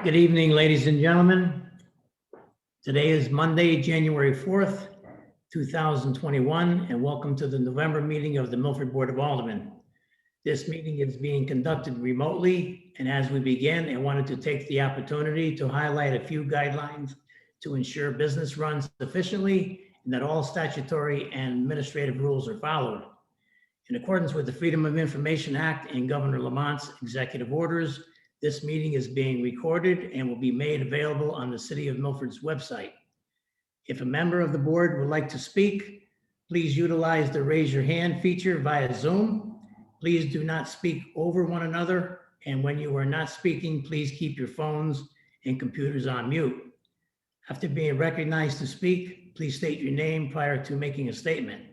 Good evening, ladies and gentlemen. Today is Monday, January 4th, 2021, and welcome to the November meeting of the Milford Board of Aldermen. This meeting is being conducted remotely, and as we begin, I wanted to take the opportunity to highlight a few guidelines to ensure business runs efficiently and that all statutory and administrative rules are followed. In accordance with the Freedom of Information Act and Governor Lamont's executive orders, this meeting is being recorded and will be made available on the City of Milford's website. If a member of the board would like to speak, please utilize the raise your hand feature via Zoom. Please do not speak over one another, and when you are not speaking, please keep your phones and computers on mute. After being recognized to speak, please state your name prior to making a statement.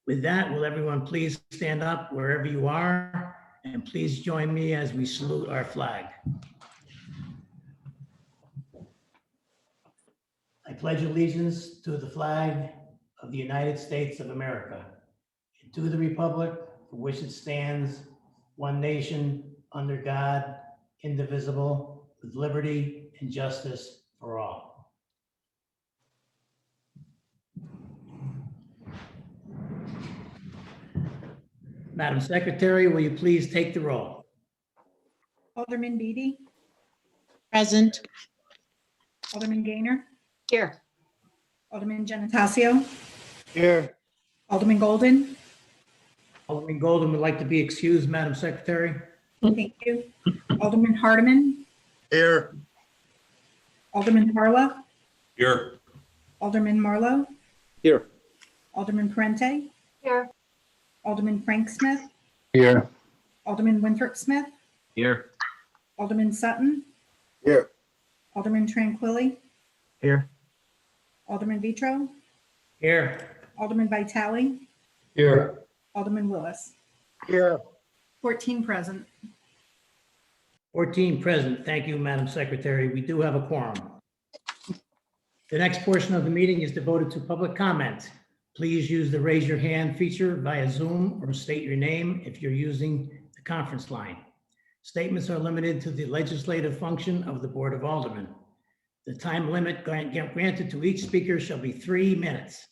With that, will everyone please stand up wherever you are? And please join me as we salute our flag. I pledge allegiance to the flag of the United States of America and to the republic for which it stands, one nation, under God, indivisible, with liberty and justice for all. Madam Secretary, will you please take the roll? Alderman Beatty, Present. Alderman Gaynor, Here. Alderman Genatasio, Here. Alderman Golden. Alderman Golden would like to be excused, Madam Secretary. Thank you. Alderman Hardiman, Here. Alderman Harla, Here. Alderman Marlowe, Here. Alderman Parente, Here. Alderman Frank Smith, Here. Alderman Winthrop Smith, Here. Alderman Sutton, Here. Alderman Tranquilli, Here. Alderman Vitro, Here. Alderman Vitale, Here. Alderman Willis. Here. 14 present. 14 present. Thank you, Madam Secretary. We do have a quorum. The next portion of the meeting is devoted to public comment. Please use the raise your hand feature via Zoom or state your name if you're using the conference line. Statements are limited to the legislative function of the Board of Aldermen. The time limit granted to each speaker shall be 3 minutes.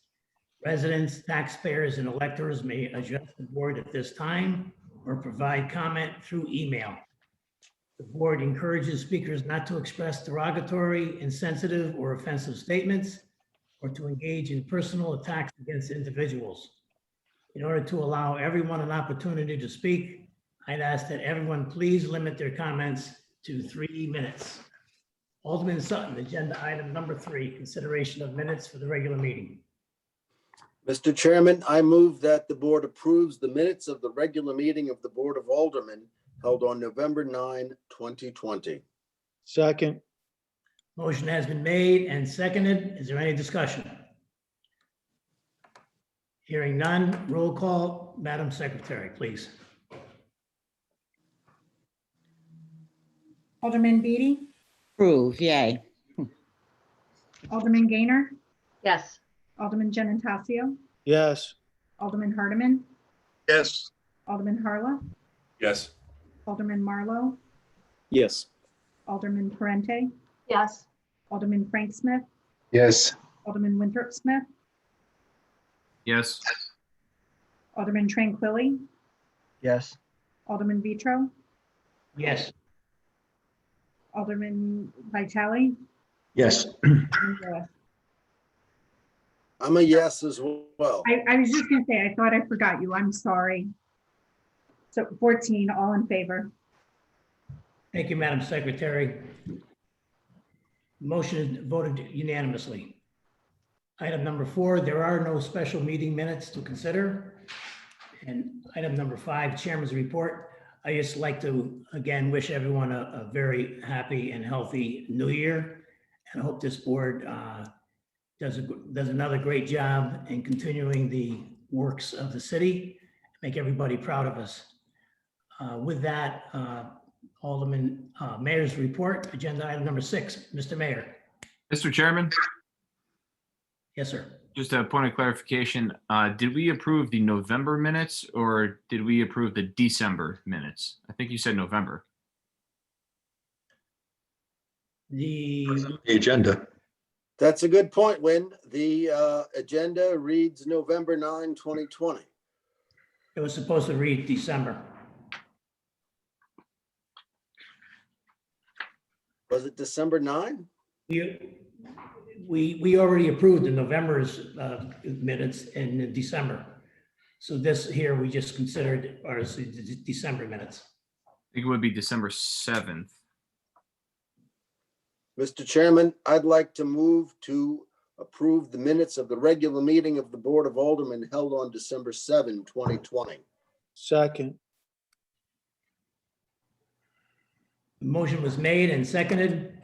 Residents, taxpayers, and electors may address the board at this time or provide comment through email. The board encourages speakers not to express derogatory, insensitive, or offensive statements or to engage in personal attacks against individuals. In order to allow everyone an opportunity to speak, I'd ask that everyone please limit their comments to 3 minutes. Alderman Sutton, agenda item number 3, consideration of minutes for the regular meeting. Mr. Chairman, I move that the board approves the minutes of the regular meeting of the Board of Aldermen held on November 9, 2020. Second. Motion has been made and seconded. Is there any discussion? Hearing none, roll call. Madam Secretary, please. Alderman Beatty, Approve, yay. Alderman Gaynor, Yes. Alderman Genatasio, Yes. Alderman Hardiman, Yes. Alderman Harla, Yes. Alderman Marlowe, Yes. Alderman Parente, Yes. Alderman Frank Smith, Yes. Alderman Winthrop Smith, Yes. Alderman Tranquilli, Yes. Alderman Vitro, Yes. Alderman Vitale, Yes. Alderman Willis. I'm a yes as well. I was just gonna say, I thought I forgot you. I'm sorry. So 14, all in favor. Thank you, Madam Secretary. Motion is voted unanimously. Item number 4, there are no special meeting minutes to consider. And item number 5, Chairman's report. I just like to, again, wish everyone a very happy and healthy new year. And I hope this board does another great job in continuing the works of the city, make everybody proud of us. With that, Alderman Mayor's report, agenda item number 6. Mr. Mayor. Mr. Chairman, Yes, sir. just a point of clarification. Did we approve the November minutes or did we approve the December minutes? I think you said November. The, The agenda. That's a good point, Win. The agenda reads November 9, 2020. it was supposed to read December. Was it December 9? We already approved the November's minutes in December. So this here, we just considered our December minutes. I think it would be December 7th. Mr. Chairman, I'd like to move to approve the minutes of the regular meeting of the Board of Aldermen held on December 7, 2020. Second. The motion was made and seconded.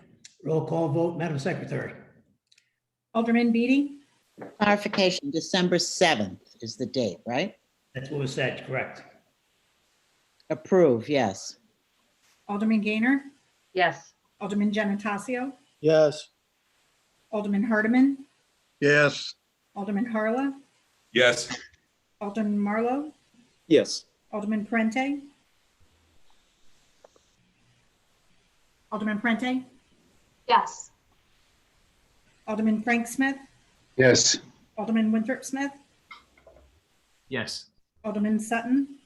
Roll call vote, Madam Secretary. Alderman Beatty, Clarification, December 7th is the date, right? That's what was said, correct? Approve, yes. Alderman Gaynor, Yes. Alderman Gennatasio, Yes. Alderman Hardiman, Yes. Alderman Harla, Yes. Alderman Marlowe, Yes. Alderman Prente. Alderman Prente, Yes. Alderman Frank Smith, Yes. Alderman Winthrop Smith, Yes. Alderman Sutton,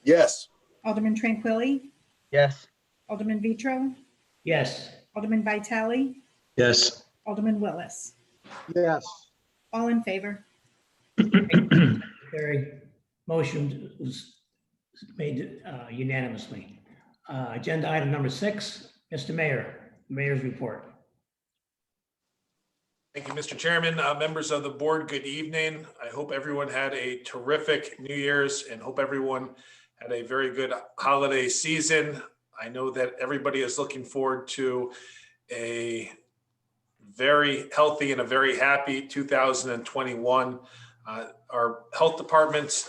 Yes. Alderman Tranquilli, Yes. Alderman Vitro, Yes. Alderman Vitale, Yes. Alderman Willis. Yes. All in favor. Secretary, motion was made unanimously. Agenda item number 6, Mr. Mayor, Mayor's report. Thank you, Mr. Chairman. Members of the board, good evening. I hope everyone had a terrific New Year's and hope everyone had a very good holiday season. I know that everybody is looking forward to a very healthy and a very happy 2021. Our health department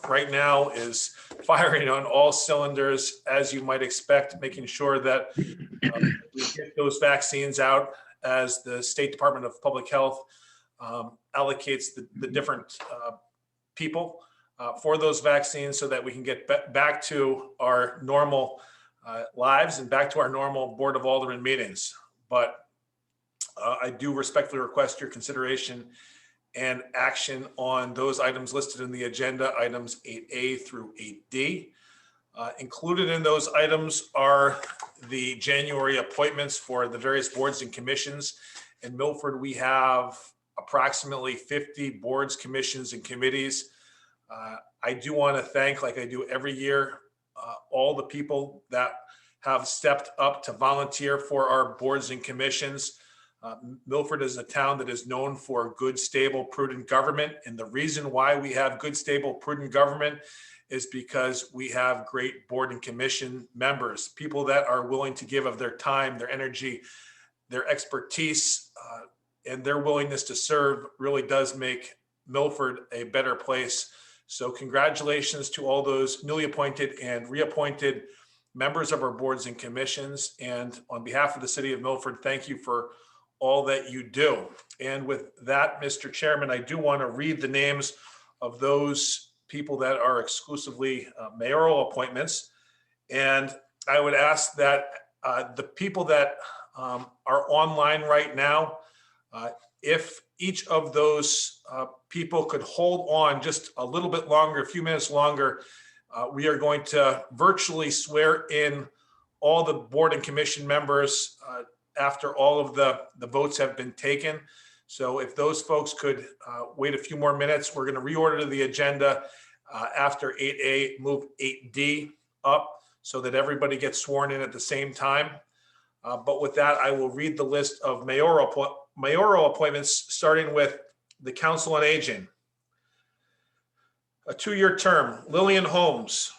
right now is firing on all cylinders, as you might expect, making sure that we get those vaccines out as the State Department of Public Health allocates the different people for those vaccines so that we can get back to our normal lives and back to our normal Board of Aldermen meetings. But I do respectfully request your consideration and action on those items listed in the agenda, items 8A through 8D. Included in those items are the January appointments for the various boards and commissions. In Milford, we have approximately 50 boards, commissions, and committees. I do want to thank, like I do every year, all the people that have stepped up to volunteer for our boards and commissions. Milford is a town that is known for good, stable, prudent government. And the reason why we have good, stable, prudent government is because we have great board and commission members, people that are willing to give of their time, their energy, their expertise, and their willingness to serve really does make Milford a better place. So congratulations to all those newly appointed and reappointed members of our boards and commissions. And on behalf of the city of Milford, thank you for all that you do. And with that, Mr. Chairman, I do want to read the names of those people that are exclusively mayoral appointments. And I would ask that the people that are online right now, if each of those people could hold on just a little bit longer, a few minutes longer, we are going to virtually swear in all the board and commission members after all of the votes have been taken. So if those folks could wait a few more minutes, we're going to reorder the agenda after 8A, move 8D up so that everybody gets sworn in at the same time. But with that, I will read the list of mayoral appointments, starting with the Council on Aging. A 2-year term, Lillian Holmes,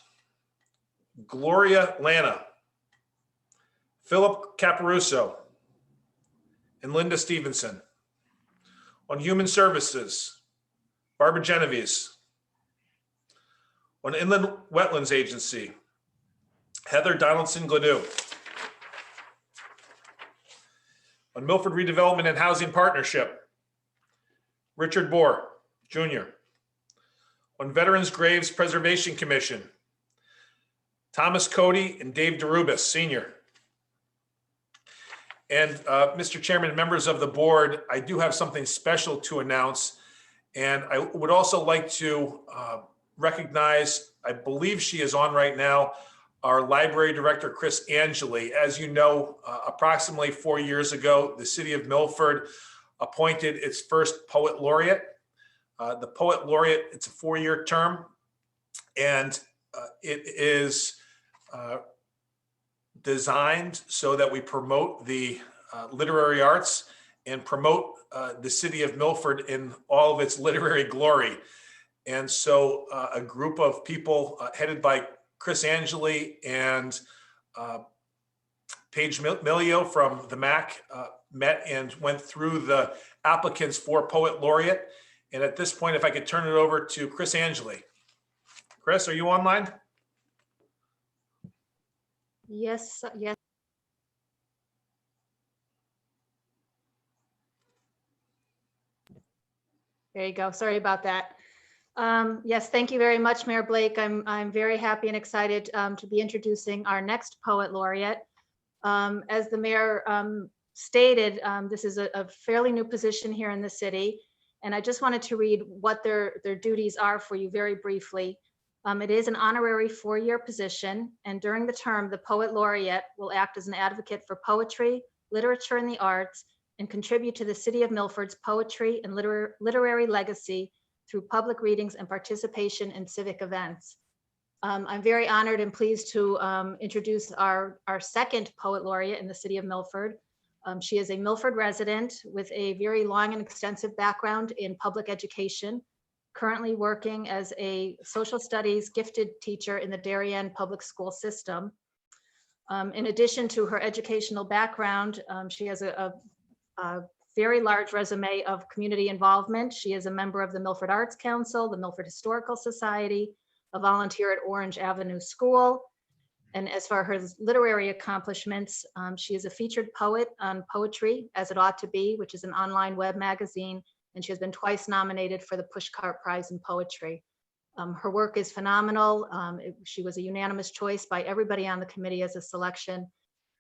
Gloria Lana, Philip Caparuso, and Linda Stevenson. On Human Services, Barbara Genovese. On Inland Wetlands Agency, Heather Donaldson Gladue. On Milford Redevelopment and Housing Partnership, Richard Bohr, Jr. On Veterans Graves Preservation Commission, Thomas Cody and Dave DeRubis, Sr. And Mr. Chairman, members of the board, I do have something special to announce. And I would also like to recognize, I believe she is on right now, our library director, Chris Angeli. As you know, approximately 4 years ago, the city of Milford appointed its first poet laureate. The poet laureate, it's a 4-year term, and it is designed so that we promote the literary arts and promote the city of Milford in all of its literary glory. And so a group of people headed by Chris Angeli and Paige Milio from the MAC met and went through the applicants for Poet Laureate. And at this point, if I could turn it over to Chris Angeli. Chris, are you online? Yes, yes. There you go. Sorry about that. Yes, thank you very much, Mayor Blake. I'm very happy and excited to be introducing our next poet laureate. As the mayor stated, this is a fairly new position here in the city, and I just wanted to read what their duties are for you very briefly. It is an honorary 4-year position, and during the term, the poet laureate will act as an advocate for poetry, literature, and the arts, and contribute to the city of Milford's poetry and literary legacy through public readings and participation in civic events. I'm very honored and pleased to introduce our second poet laureate in the city of Milford. She is a Milford resident with a very long and extensive background in public education, currently working as a social studies gifted teacher in the Darien public school system. In addition to her educational background, she has a very large resume of community involvement. She is a member of the Milford Arts Council, the Milford Historical Society, a volunteer at Orange Avenue School. And as far as her literary accomplishments, she is a featured poet on Poetry As It Ought to Be, which is an online web magazine, and she has been twice nominated for the Pushcart Prize in Poetry. Her work is phenomenal. She was a unanimous choice by everybody on the committee as a selection,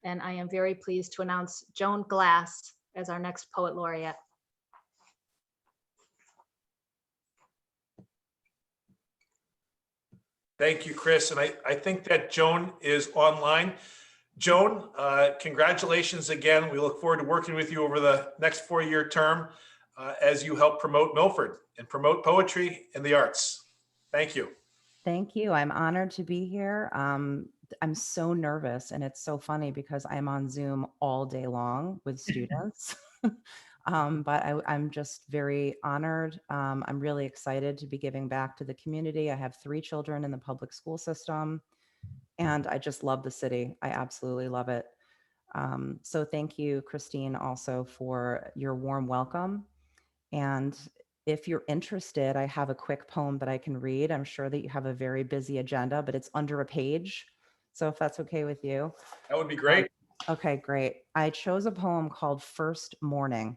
and I am very pleased to announce Joan Glass as our next poet laureate. Thank you, Chris. And I think that Joan is online. Joan, congratulations again. We look forward to working with you over the next 4-year term as you help promote Milford and promote poetry and the arts. Thank you. Thank you. I'm honored to be here. I'm so nervous, and it's so funny because I'm on Zoom all day long with students. But I'm just very honored. I'm really excited to be giving back to the community. I have 3 children in the public school system, and I just love the city. I absolutely love it. So thank you, Christine, also for your warm welcome. And if you're interested, I have a quick poem that I can read. I'm sure that you have a very busy agenda, but it's under a page. So if that's okay with you. That would be great. Okay, great. I chose a poem called First Morning.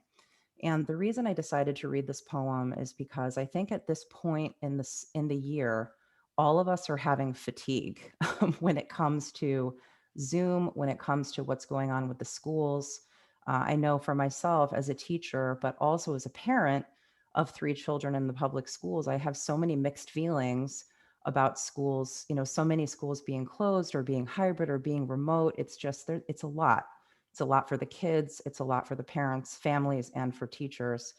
And the reason I decided to read this poem is because I think at this point in the year, all of us are having fatigue when it comes to Zoom, when it comes to what's going on with the schools. I know for myself as a teacher, but also as a parent of 3 children in the public schools, I have so many mixed feelings about schools, so many schools being closed or being hybrid or being remote. It's just, it's a lot. It's a lot for the kids. It's a lot for the parents, families, and for teachers.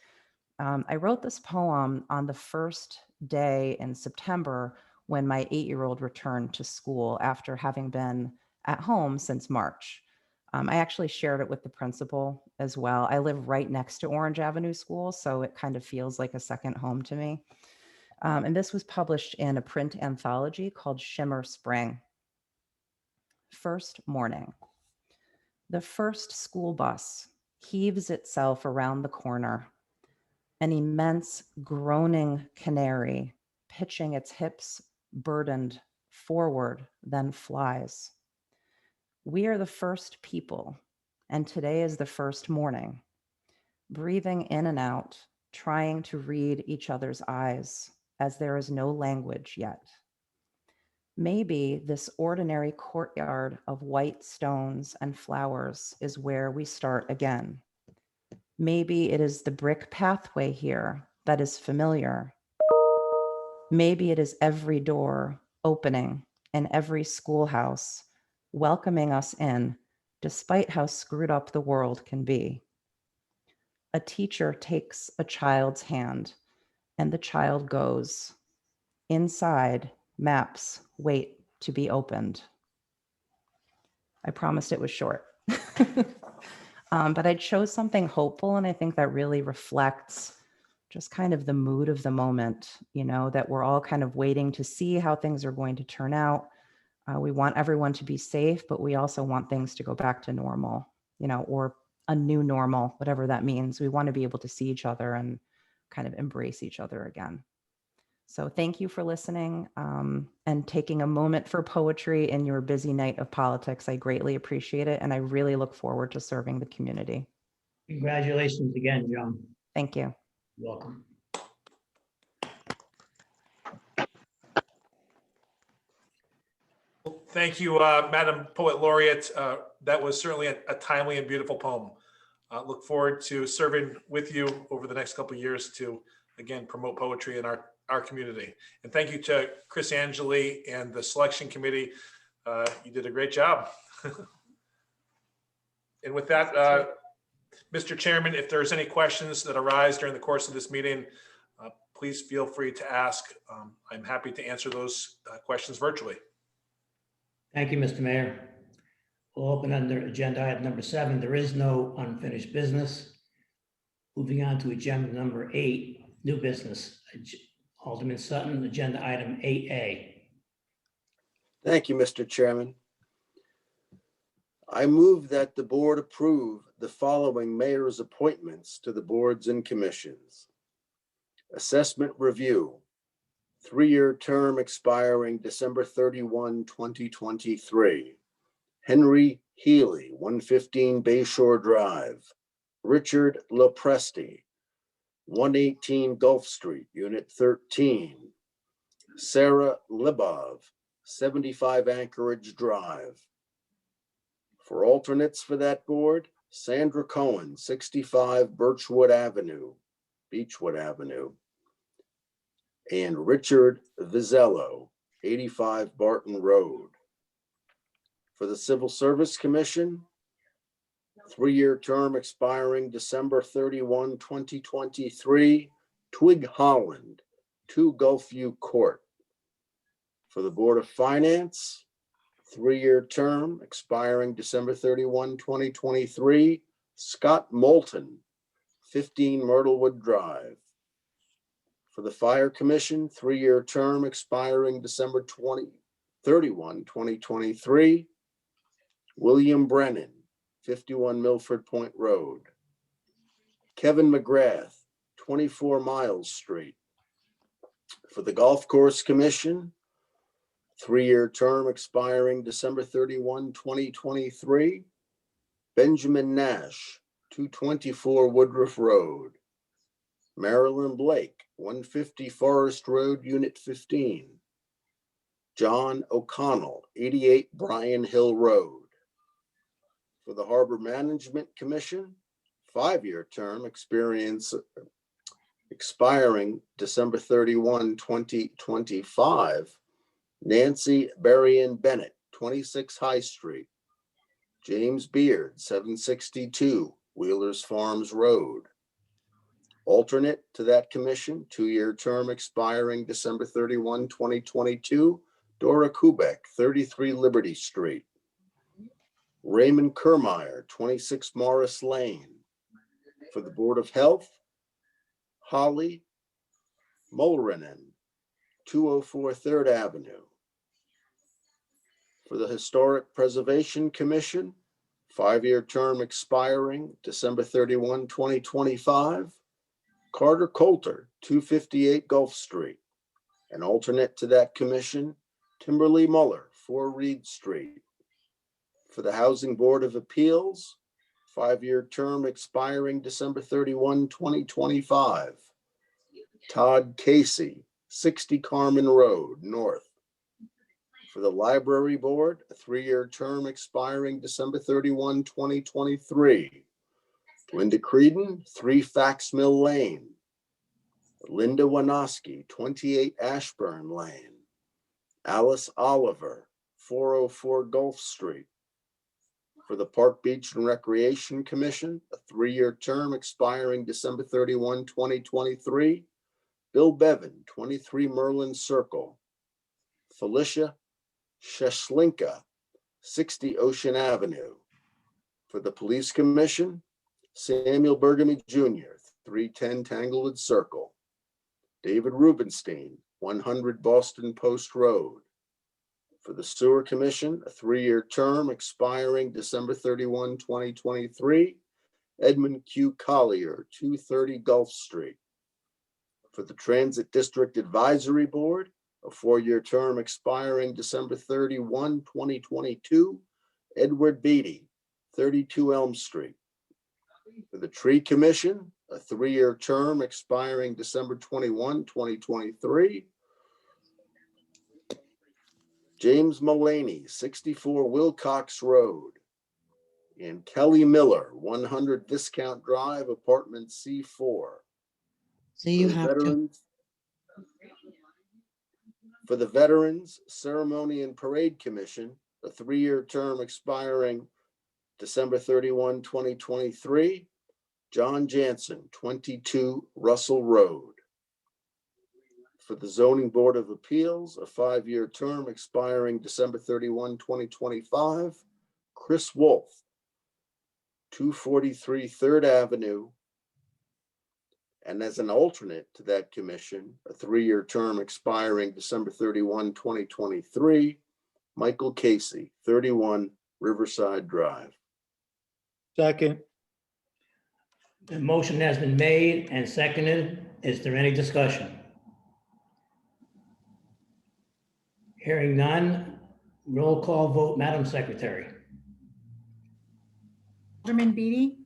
I wrote this poem on the first day in September when my 8-year-old returned to school after having been at home since March. I actually shared it with the principal as well. I live right next to Orange Avenue School, so it kind of feels like a second home to me. And this was published in a print anthology called Shimmer Spring. First morning. The first school bus heaves itself around the corner, an immense groaning canary pitching its hips burdened forward, then flies. We are the first people, and today is the first morning, breathing in and out, trying to read each other's eyes as there is no language yet. Maybe this ordinary courtyard of white stones and flowers is where we start again. Maybe it is the brick pathway here that is familiar. Maybe it is every door opening and every schoolhouse welcoming us in, despite how screwed up the world can be. A teacher takes a child's hand and the child goes. Inside, maps wait to be opened. I promised it was short. But I chose something hopeful, and I think that really reflects just kind of the mood of the moment, you know, that we're all kind of waiting to see how things are going to turn out. We want everyone to be safe, but we also want things to go back to normal, you know, or a new normal, whatever that means. We want to be able to see each other and kind of embrace each other again. So thank you for listening and taking a moment for poetry in your busy night of politics. I greatly appreciate it, and I really look forward to serving the community. Congratulations again, Joan. Thank you. Welcome. Well, thank you, Madam Poet Laureate. That was certainly a timely and beautiful poem. Look forward to serving with you over the next couple of years to, again, promote poetry in our community. And thank you to Chris Angeli and the selection committee. You did a great job. And with that, Mr. Chairman, if there's any questions that arise during the course of this meeting, please feel free to ask. I'm happy to answer those questions virtually. Thank you, Mr. Mayor. We'll open under agenda item number 7. There is no unfinished business. Moving on to agenda number 8, new business. Alderman Sutton, agenda item 8A. Thank you, Mr. Chairman. I move that the board approve the following mayor's appointments to the boards and commissions. Assessment Review, 3-year term expiring December 31, 2023. Henry Healy, 115 Bayshore Drive. Richard Lopresti, 118 Gulf Street, Unit 13. Sarah Libov, 75 Anchorage Drive. For alternates for that board, Sandra Cohen, 65 Beechwood Avenue, and Richard Vizzello, 85 Barton Road. For the Civil Service Commission, 3-year term expiring December 31, 2023, Twig Holland, 2 Gulfview Court. For the Board of Finance, 3-year term expiring December 31, 2023, Scott Moulton, 15 Myrtlewood Drive. For the Fire Commission, 3-year term expiring December 31, 2023, William Brennan, 51 Milford Point Road. Kevin McGrath, 24 Miles Street. For the Golf Course Commission, 3-year term expiring December 31, 2023, Benjamin Nash, 224 Woodruff Road. Marilyn Blake, 150 Forest Road, Unit 15. John O'Connell, 88 Bryan Hill Road. For the Harbor Management Commission, 5-year term expiring December 31, 2025, Nancy Berrien Bennett, 26 High Street. James Beard, 762 Wheelers Farms Road. Alternate to that commission, 2-year term expiring December 31, 2022, Dora Kubek, 33 Liberty Street. Raymond Kermeyer, 26 Morris Lane. For the Board of Health, Holly Mulrinen, 204 3rd Avenue. For the Historic Preservation Commission, 5-year term expiring December 31, 2025, Carter Coulter, 258 Gulf Street. An alternate to that commission, Timberly Muller, 4 Reed Street. For the Housing Board of Appeals, 5-year term expiring December 31, 2025. Todd Casey, 60 Carmen Road, North. For the Library Board, a 3-year term expiring December 31, 2023. Linda Creedon, 3 Fax Mill Lane. Linda Wanoski, 28 Ashburn Lane. Alice Oliver, 404 Gulf Street. For the Park Beach and Recreation Commission, a 3-year term expiring December 31, 2023. Bill Bevan, 23 Merlin Circle. Felicia Sheshlinka, 60 Ocean Avenue. For the Police Commission, Samuel Bergamy Jr., 310 Tanglewood Circle. David Rubenstein, 100 Boston Post Road. For the Sewer Commission, a 3-year term expiring December 31, 2023. Edmund Q. Collier, 230 Gulf Street. For the Transit District Advisory Board, a 4-year term expiring December 31, 2022. Edward Beatty, 32 Elm Street. For the Tree Commission, a 3-year term expiring December 21, 2023. James Mullaney, 64 Wilcox Road. And Kelly Miller, 100 Viscount Drive, Apartment C4. So you have to, For the Veterans Ceremony and Parade Commission, a 3-year term expiring December 31, 2023. John Jansen, 22 Russell Road. For the Zoning Board of Appeals, a 5-year term expiring December 31, 2025. Chris Wolf, 243 3rd Avenue. And as an alternate to that commission, a 3-year term expiring December 31, 2023. Michael Casey, 31 Riverside Drive. Second. The motion has been made and seconded. Is there any discussion? Hearing none, roll call vote, Madam Secretary. Alderman Beatty,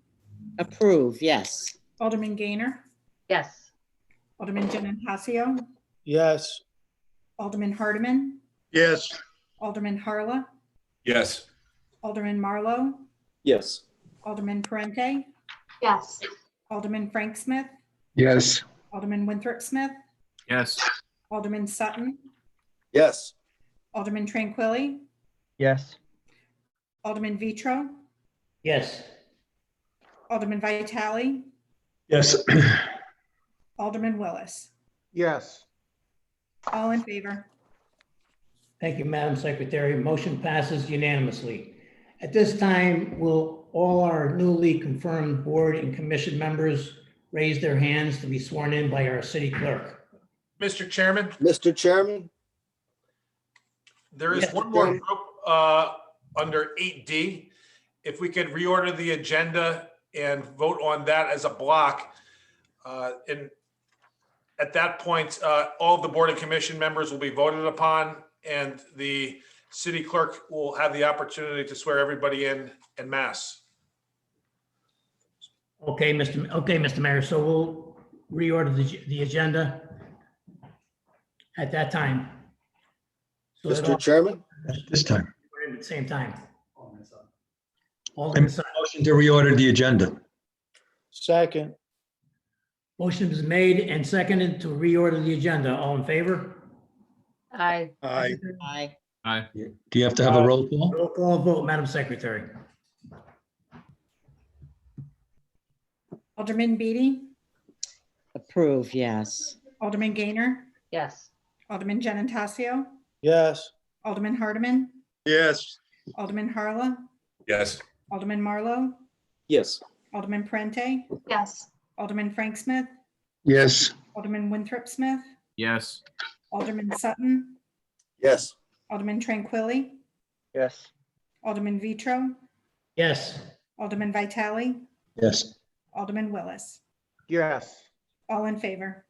approve, yes. Alderman Gainer, Yes. Alderman Genatasio, Yes. Alderman Hardiman, Yes. Alderman Harla, Yes. Alderman Marlowe, Yes. Alderman Parente, Yes. Alderman Frank Smith, Yes. Alderman Winthrop Smith, Yes. Alderman Sutton, Yes. Alderman Tranquilli, Yes. Alderman Vitro, Yes. Alderman Vitale, Yes. Alderman Willis. Yes. All in favor. Thank you, Madam Secretary. Motion passes unanimously. At this time, will all our newly confirmed board and commission members raise their hands to be sworn in by our city clerk? Mr. Chairman, Mr. Chairman, there is Yes, one more Chairman. group under 8D. If we could reorder the agenda and vote on that as a block. And at that point, all of the board and commission members will be voted upon, and the city clerk will have the opportunity to swear everybody in mass. Okay, Mr. Mayor, so we'll reorder the agenda at that time. So that Mr. all- Chairman, This time. we're in at the same time. Alderman Sutton. Motion to reorder the agenda. Second. Motion is made and seconded to reorder the agenda. All in favor? Aye. Aye. Aye. Aye. Do you have to have a roll call? Roll call vote, Madam Secretary. Alderman Beatty, Approve, yes. Alderman Gainer, Yes. Alderman Genatasio, Yes. Alderman Hardiman, Yes. Alderman Harla, Yes. Alderman Marlowe, Yes. Alderman Parente, Yes. Alderman Frank Smith, Yes. Alderman Winthrop Smith, Yes. Alderman Sutton, yes. Alderman Tranquilli, Yes. Alderman Vitro, Yes. Alderman Vitale, Yes. Alderman Willis. Yes. All in favor.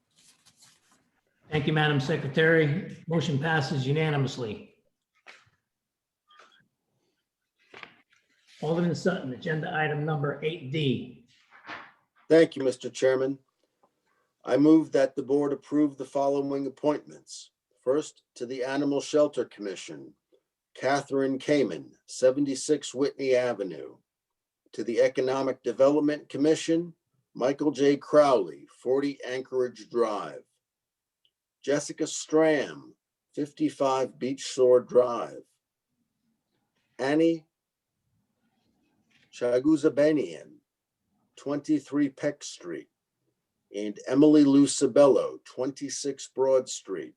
Thank you, Madam Secretary. Motion passes unanimously. Alderman Sutton, agenda item number 8D. Thank you, Mr. Chairman. I move that the board approve the following appointments. First, to the Animal Shelter Commission, Catherine Kamen, 76 Whitney Avenue. To the Economic Development Commission, Michael J. Crowley, 40 Anchorage Drive. Jessica Stram, 55 Beach Shore Drive. Annie Chaguzabanian, 23 Peck Street. And Emily Lou Sabello, 26 Broad Street.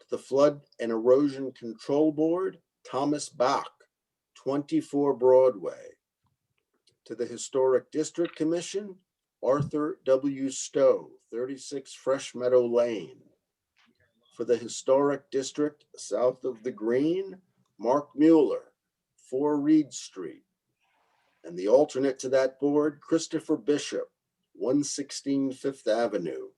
To the Flood and Erosion Control Board, Thomas Bach, 24 Broadway. To the Historic District Commission, Arthur W. Stowe, 36 Fresh Meadow Lane. For the Historic District south of the Green, Mark Mueller, 4 Reed Street. And the alternate to that board, Christopher Bishop, 116 Fifth Avenue.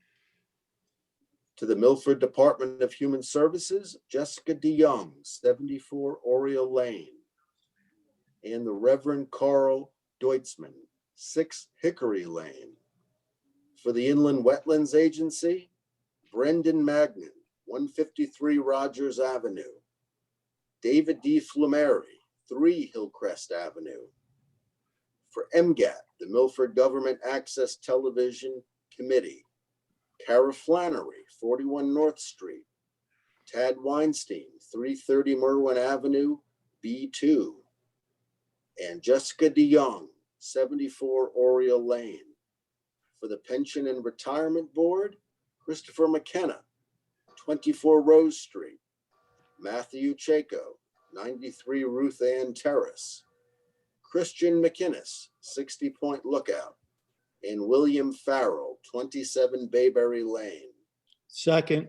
To the Milford Department of Human Services, Jessica DeYoung, 74 Oriole Lane. And the Reverend Carl Deutzman, 6 Hickory Lane. For the Inland Wetlands Agency, Brendan Magnan, 153 Rogers Avenue. David D. Flumeri, 3 Hillcrest Avenue. For MGAT, the Milford Government Access Television Committee, Kara Flannery, 41 North Street. Tad Weinstein, 330 Merwin Avenue, B2. And Jessica DeYoung, 74 Oriole Lane. For the Pension and Retirement Board, Christopher McKenna, 24 Rose Street. Matthew Chaco, 93 Ruth Ann Terrace. Christian McInnes, 60 Point Lookout. And William Farrell, 27 Bayberry Lane. Second.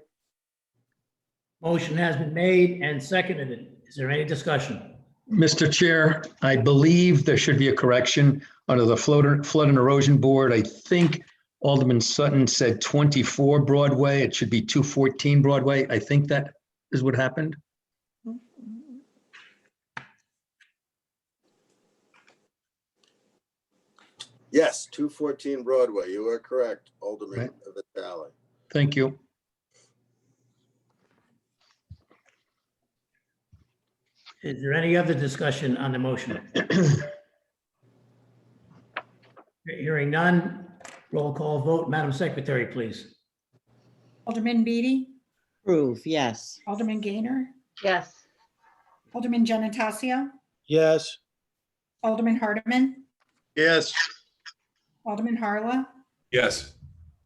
Motion has been made and seconded. Is there any discussion? Mr. Chair, I believe there should be a correction under the Flood and Erosion Board. I think Alderman Sutton said 24 Broadway. It should be 214 Broadway. I think that is what happened. Yes, 214 Broadway. You are correct, Alderman Right. Vitale. Thank you. Is there any other discussion on the motion? Hearing none, roll call vote. Madam Secretary, please. Alderman Beatty, Approve, yes. Alderman Gaynor, Yes. Alderman Gennatasio, Yes. Alderman Hardiman, Yes. Alderman Harla, Yes.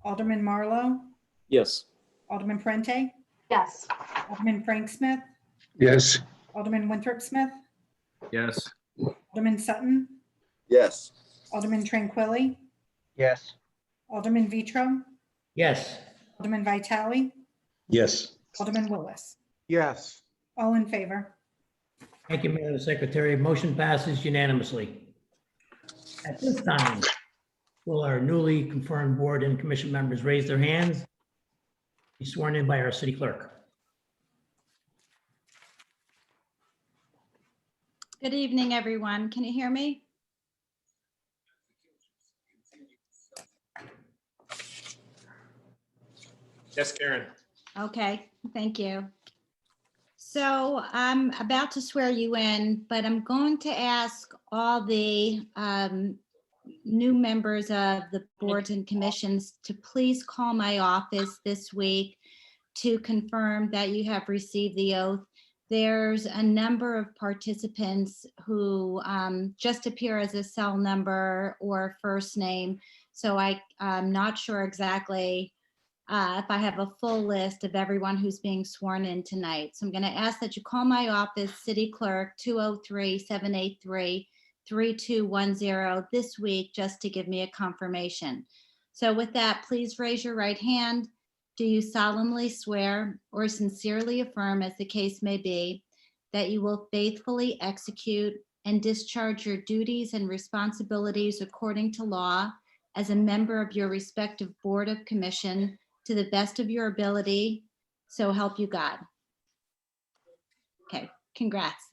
Alderman Marlowe, Yes. Alderman Prente, Yes. Alderman Frank Smith, Yes. Alderman Winthrop Smith, Yes. Alderman Sutton, Yes. Alderman Tranquilli, Yes. Alderman Vitro, Yes. Alderman Vitale, Yes. Alderman Willis. Yes. All in favor. Thank you, Madam Secretary. Motion passes unanimously. At this time, will our newly confirmed board and commission members raise their hands? Be sworn in by our city clerk. Good evening, everyone. Can you hear me? Yes, Karen. Okay, thank you. So I'm about to swear you in, but I'm going to ask all the new members of the boards and commissions to please call my office this week to confirm that you have received the oath. There's a number of participants who just appear as a cell number or first name. So I'm not sure exactly if I have a full list of everyone who's being sworn in tonight. So I'm going to ask that you call my office, City Clerk, 203-783-3210 this week, just to give me a confirmation. So with that, please raise your right hand. Do you solemnly swear or sincerely affirm, as the case may be, that you will faithfully execute and discharge your duties and responsibilities according to law as a member of your respective board of commission to the best of your ability, so help you God? Okay, congrats.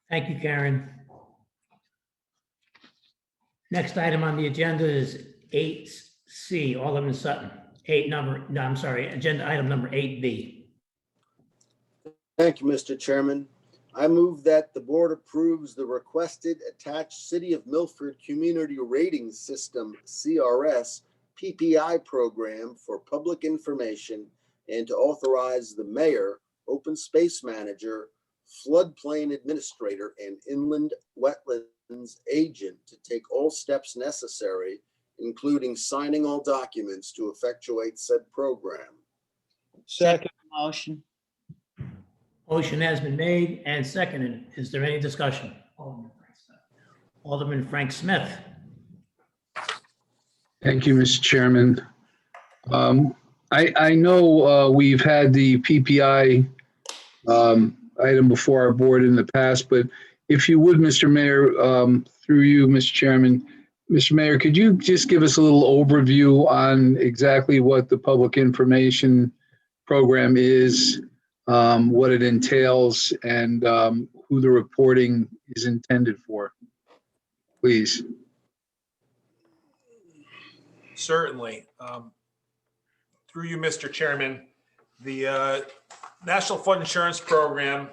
Thank you, Karen. Next item on the agenda is 8C, Alderman Sutton. Agenda item number 8B. Thank you, Mr. Chairman. I move that the board approves the requested attached City of Milford Community Rating System, CRS, PPI program for public information and to authorize the mayor, open space manager, floodplain administrator, and inland wetlands agent to take all steps necessary, including signing all documents to effectuate said program. Second. Motion. Motion has been made and seconded. Is there any discussion? Alderman Frank Smith. Thank you, Mr. Chairman. I know we've had the PPI item before our board in the past, but if you would, Mr. Mayor, through you, Mr. Chairman, Mr. Mayor, could you just give us a little overview on exactly what the public information program is, what it entails, and who the reporting is intended for, please? Certainly. Through you, Mr. Chairman, the National Flood Insurance Program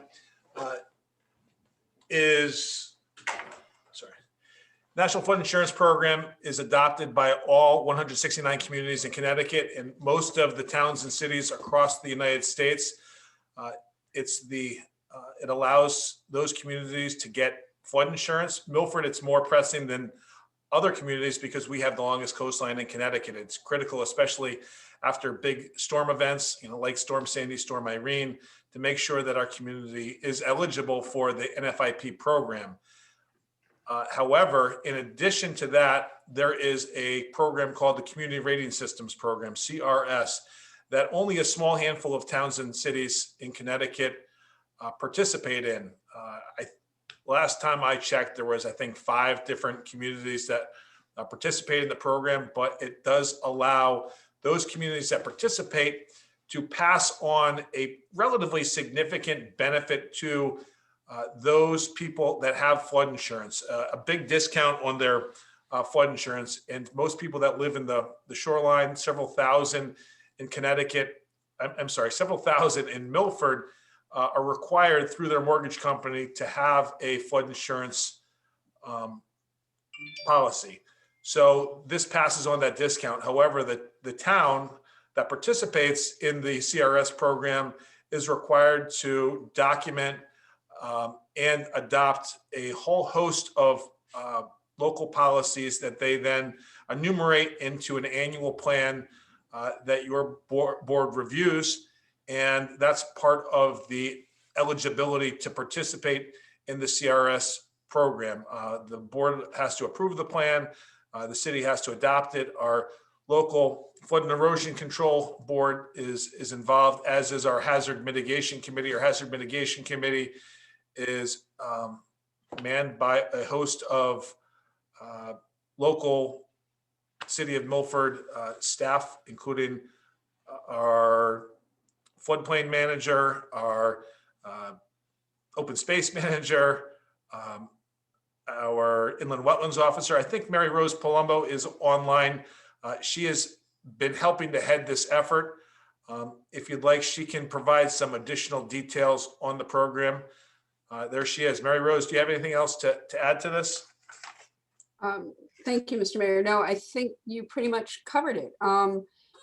National Flood Insurance Program is adopted by all 169 communities in Connecticut and most of the towns and cities across the United States. It allows those communities to get flood insurance. Milford, it's more pressing than other communities because we have the longest coastline in Connecticut. It's critical, especially after big storm events, like Storm Sandy, Storm Irene, to make sure that our community is eligible for the NFIP program. However, in addition to that, there is a program called the Community Rating Systems Program, CRS, that only a small handful of towns and cities in Connecticut participate in. Last time I checked, there was, I think, 5 different communities that participate in the program, but it does allow those communities that participate to pass on a relatively significant benefit to those people that have flood insurance, a big discount on their flood insurance. And most people that live in the shoreline, several thousand in Connecticut, I'm sorry, several thousand in Milford, are required through their mortgage company to have a flood insurance policy. So this passes on that discount. However, the town that participates in the CRS program is required to document and adopt a whole host of local policies that they then enumerate into an annual plan that your board reviews. And that's part of the eligibility to participate in the CRS program. The board has to approve the plan. The city has to adopt it. Our local flood and erosion control board is involved, as is our hazard mitigation committee. Our hazard mitigation committee is manned by a host of local City of Milford staff, including our floodplain manager, our open space manager, our inland wetlands officer. I think Mary Rose Palumbo is online. She has been helping to head this effort. If you'd like, she can provide some additional details on the program. There she is. Mary Rose, do you have anything else to add to this? Thank you, Mr. Mayor. No, I think you pretty much covered it.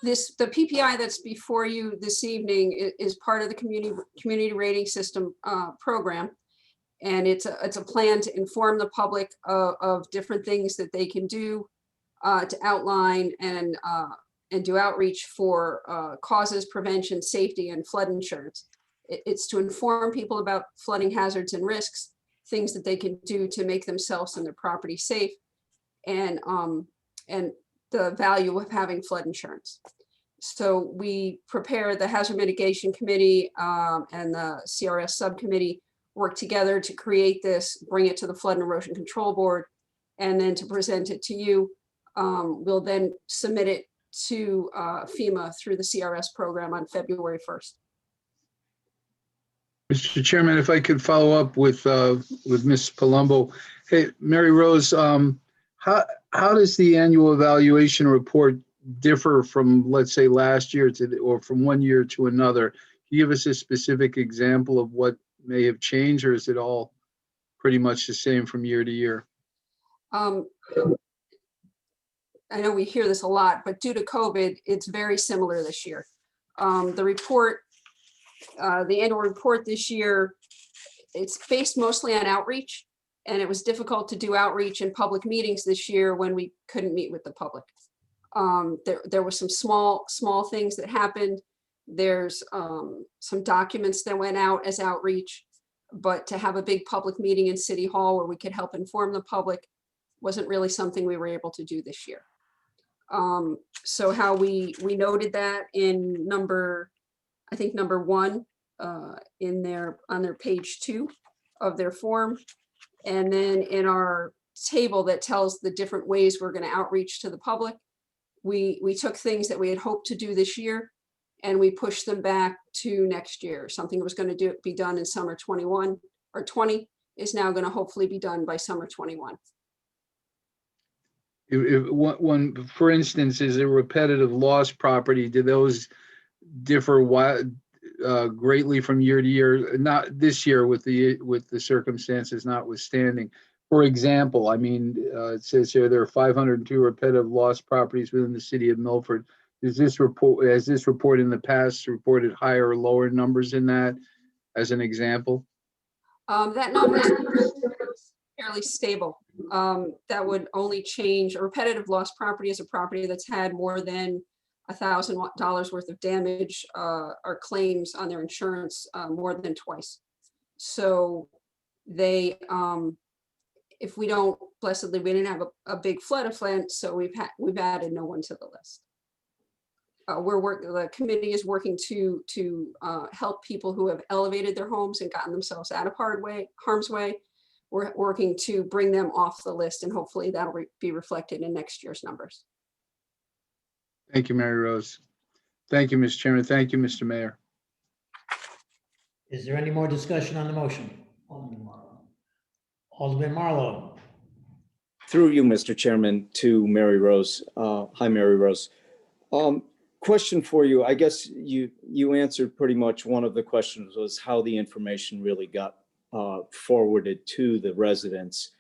The PPI that's before you this evening is part of the community rating system program. And it's a plan to inform the public of different things that they can do to outline and do outreach for causes, prevention, safety, and flood insurance. It's to inform people about flooding hazards and risks, things that they can do to make themselves and their property safe, and the value of having flood insurance. So we prepare, the Hazard Mitigation Committee and the CRS subcommittee work together to create this, bring it to the Flood and Erosion Control Board, and then to present it to you. We'll then submit it to FEMA through the CRS program on February 1st. Mr. Chairman, if I could follow up with Ms. Palumbo. Hey, Mary Rose, how does the annual evaluation report differ from, let's say, last year or from one year to another? Can you give us a specific example of what may have changed, or is it all pretty much the same from year to year? I know we hear this a lot, but due to COVID, it's very similar this year. The report, the annual report this year, it's based mostly on outreach, and it was difficult to do outreach in public meetings this year when we couldn't meet with the public. There were some small things that happened. There's some documents that went out as outreach, but to have a big public meeting in City Hall where we could help inform the public wasn't really something we were able to do this year. So how we noted that in number 1 in on their page 2 of their form. And then in our table that tells the different ways we're going to outreach to the public, we took things that we had hoped to do this year and we pushed them back to next year. Something that was going to be done in summer 21 or 20 is now going to hopefully be done by summer 21. If one, for instance, is a repetitive loss property, do those differ greatly from year to year? Not this year with the circumstances notwithstanding. For example, I mean, it says here there are 502 repetitive loss properties within the city of Milford. Has this report in the past reported higher or lower numbers in that, as an example? That number is fairly stable. That would only change. A repetitive loss property is a property that's had more than $1,000 worth of damage or claims on their insurance more than twice. So they, if we don't, blessedly, we didn't have a big flood event, so we've added no one to the list. The committee is working to help people who have elevated their homes and gotten themselves out of harm's way. We're working to bring them off the list, and hopefully that'll be reflected in next year's numbers. Thank you, Mary Rose. Thank you, Mr. Chairman. Thank you, Mr. Mayor. Is there any more discussion on the motion? Alderman Marlowe. Through you, Mr. Chairman, to Mary Rose. Hi, Mary Rose. Question for you. I guess you answered pretty much one of the questions, was how the information really got forwarded to the residents.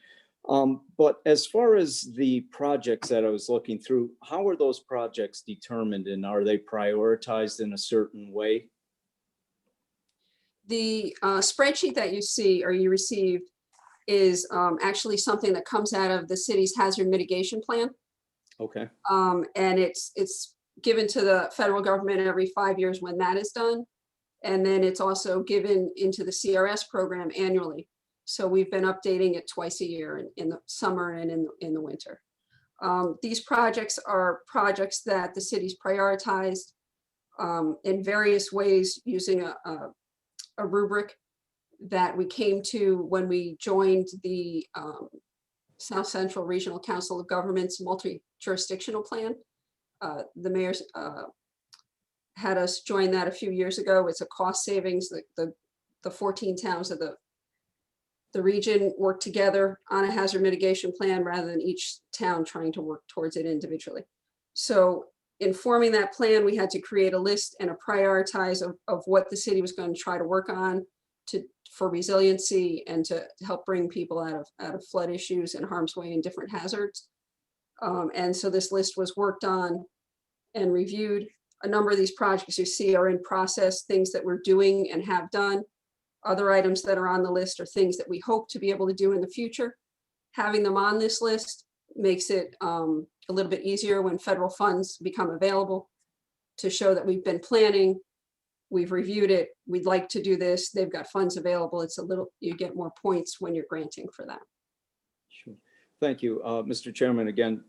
But as far as the projects that I was looking through, how are those projects determined, and are they prioritized in a certain way? The spreadsheet that you see or you received is actually something that comes out of the city's hazard mitigation plan. Okay. And it's given to the federal government every 5 years when that is done. And then it's also given into the CRS program annually. So we've been updating it twice a year in the summer and in the winter. These projects are projects that the city's prioritized in various ways using a rubric that we came to when we joined the South Central Regional Council of Governments multi-jurisdictional plan. The mayor's had us join that a few years ago. It's a cost savings. The 14 towns of the region work together on a hazard mitigation plan rather than each town trying to work towards it individually. So in forming that plan, we had to create a list and a prioritize of what the city was going to try to work on for resiliency and to help bring people out of flood issues and harm's way and different hazards. And so this list was worked on and reviewed. A number of these projects you see are in process, things that we're doing and have done. Other items that are on the list are things that we hope to be able to do in the future. Having them on this list makes it a little bit easier when federal funds become available to show that we've been planning, we've reviewed it, we'd like to do this, they've got funds available. It's you get more points when you're granting for that. Sure. Thank you, Mr. Chairman. Again,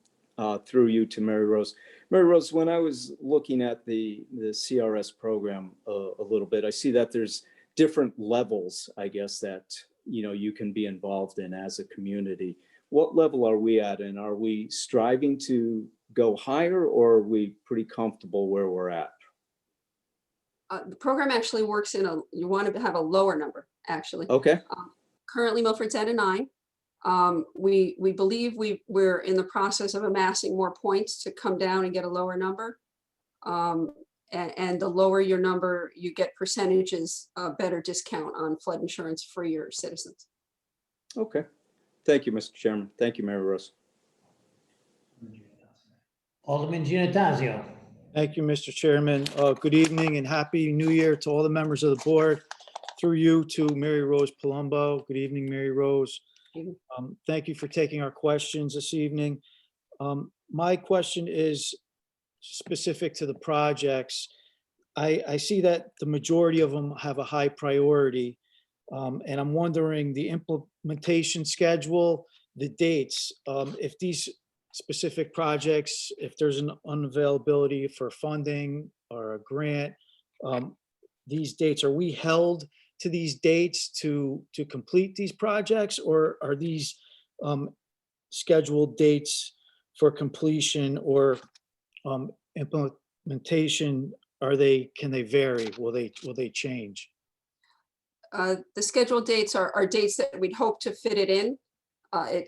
through you to Mary Rose. Mary Rose, when I was looking at the CRS program a little bit, I see that there's different levels, I guess, that you can be involved in as a community. What level are we at, and are we striving to go higher, or are we pretty comfortable where we're at? The program actually works you want to have a lower number, actually. Okay. Currently, Milford's at a 9. We believe we're in the process of amassing more points to come down and get a lower number. And the lower your number, you get percentages, better discount on flood insurance for your citizens. Okay. Thank you, Mr. Chairman. Thank you, Mary Rose. Alderman Giannatasio. Thank you, Mr. Chairman. Good evening and happy new year to all the members of the board. Through you to Mary Rose Palumbo. Good evening, Mary Rose. Thank you for taking our questions this evening. My question is specific to the projects. I see that the majority of them have a high priority. And I'm wondering the implementation schedule, the dates, if these specific projects, if there's an unavailability for funding or a grant, these dates, are we held to these dates to complete these projects, or are these scheduled dates for completion or implementation? Can they vary? Will they change? The scheduled dates are dates that we'd hope to fit it in.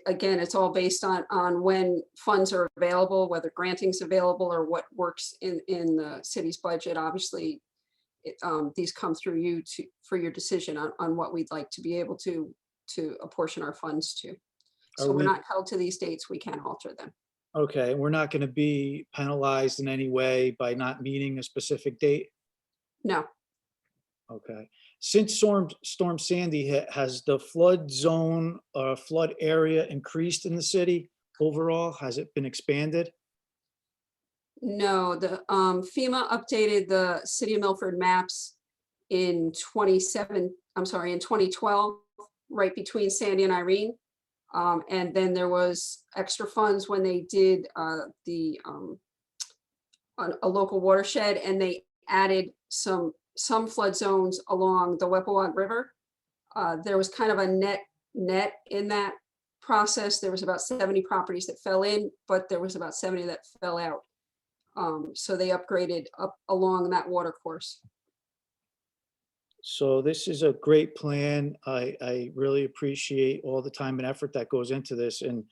Again, it's all based on when funds are available, whether granting's available or what works in the city's budget. Obviously, these come through you for your decision on what we'd like to be able to apportion our funds to. So we're not held to these dates. We can alter them. Okay, we're not going to be penalized in any way by not meeting a specific date? No. Okay. Since Storm Sandy hit, has the flood zone or flood area increased in the city overall? Has it been expanded? No, the FEMA updated the city of Milford maps in 2012, right between Sandy and Irene. And then there was extra funds when they did a local watershed, and they added some flood zones along the Weppawag River. There was kind of a net in that process. There was about 70 properties that fell in, but there was about 70 that fell out. So they upgraded up along that water course. So this is a great plan. I really appreciate all the time and effort that goes into this. And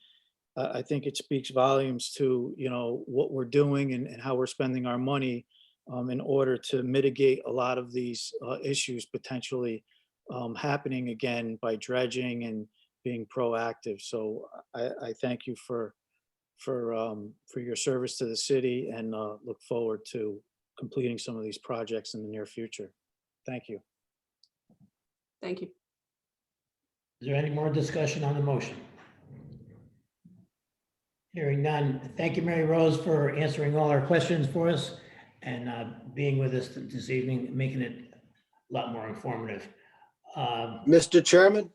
I think it speaks volumes to, what we're doing and how we're spending our money in order to mitigate a lot of these issues potentially happening again by dredging and being proactive. So I thank you for your service to the city, and look forward to completing some of these projects in the near future. Thank you. Thank you. Is there any more discussion on the motion? Hearing none. Thank you, Mary Rose, for answering all our questions for us and being with us this evening, making it a lot more informative. Mr. Chairman,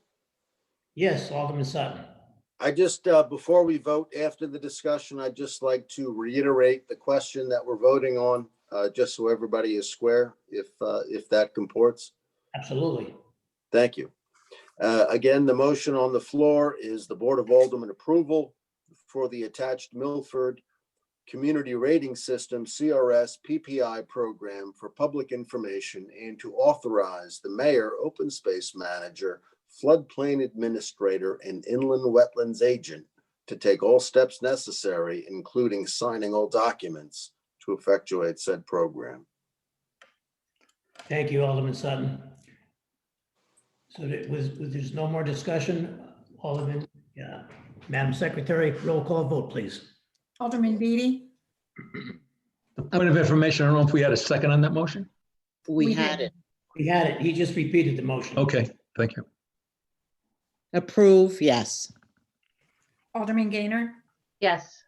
Yes, Alderman Sutton. I just, before we vote after the discussion, I'd just like to reiterate the question that we're voting on, just so everybody is square, if that comports. Absolutely. Thank you. Again, the motion on the floor is the Board of Aldermen approval for the attached Milford Community Rating System CRS PPI program for public information, and to authorize the mayor, open space manager, floodplain administrator, and inland wetlands agent to take all steps necessary, including signing all documents to effectuate said program. Thank you, Alderman Sutton. So there's no more discussion. Alderman, Madam Secretary, roll call vote, please. Alderman Beatty, The point of information, I don't know if we had a second on that motion? We We had did. it. He had it. He just repeated the motion. Okay, thank you. Approve, yes. Alderman Gaynor, Yes.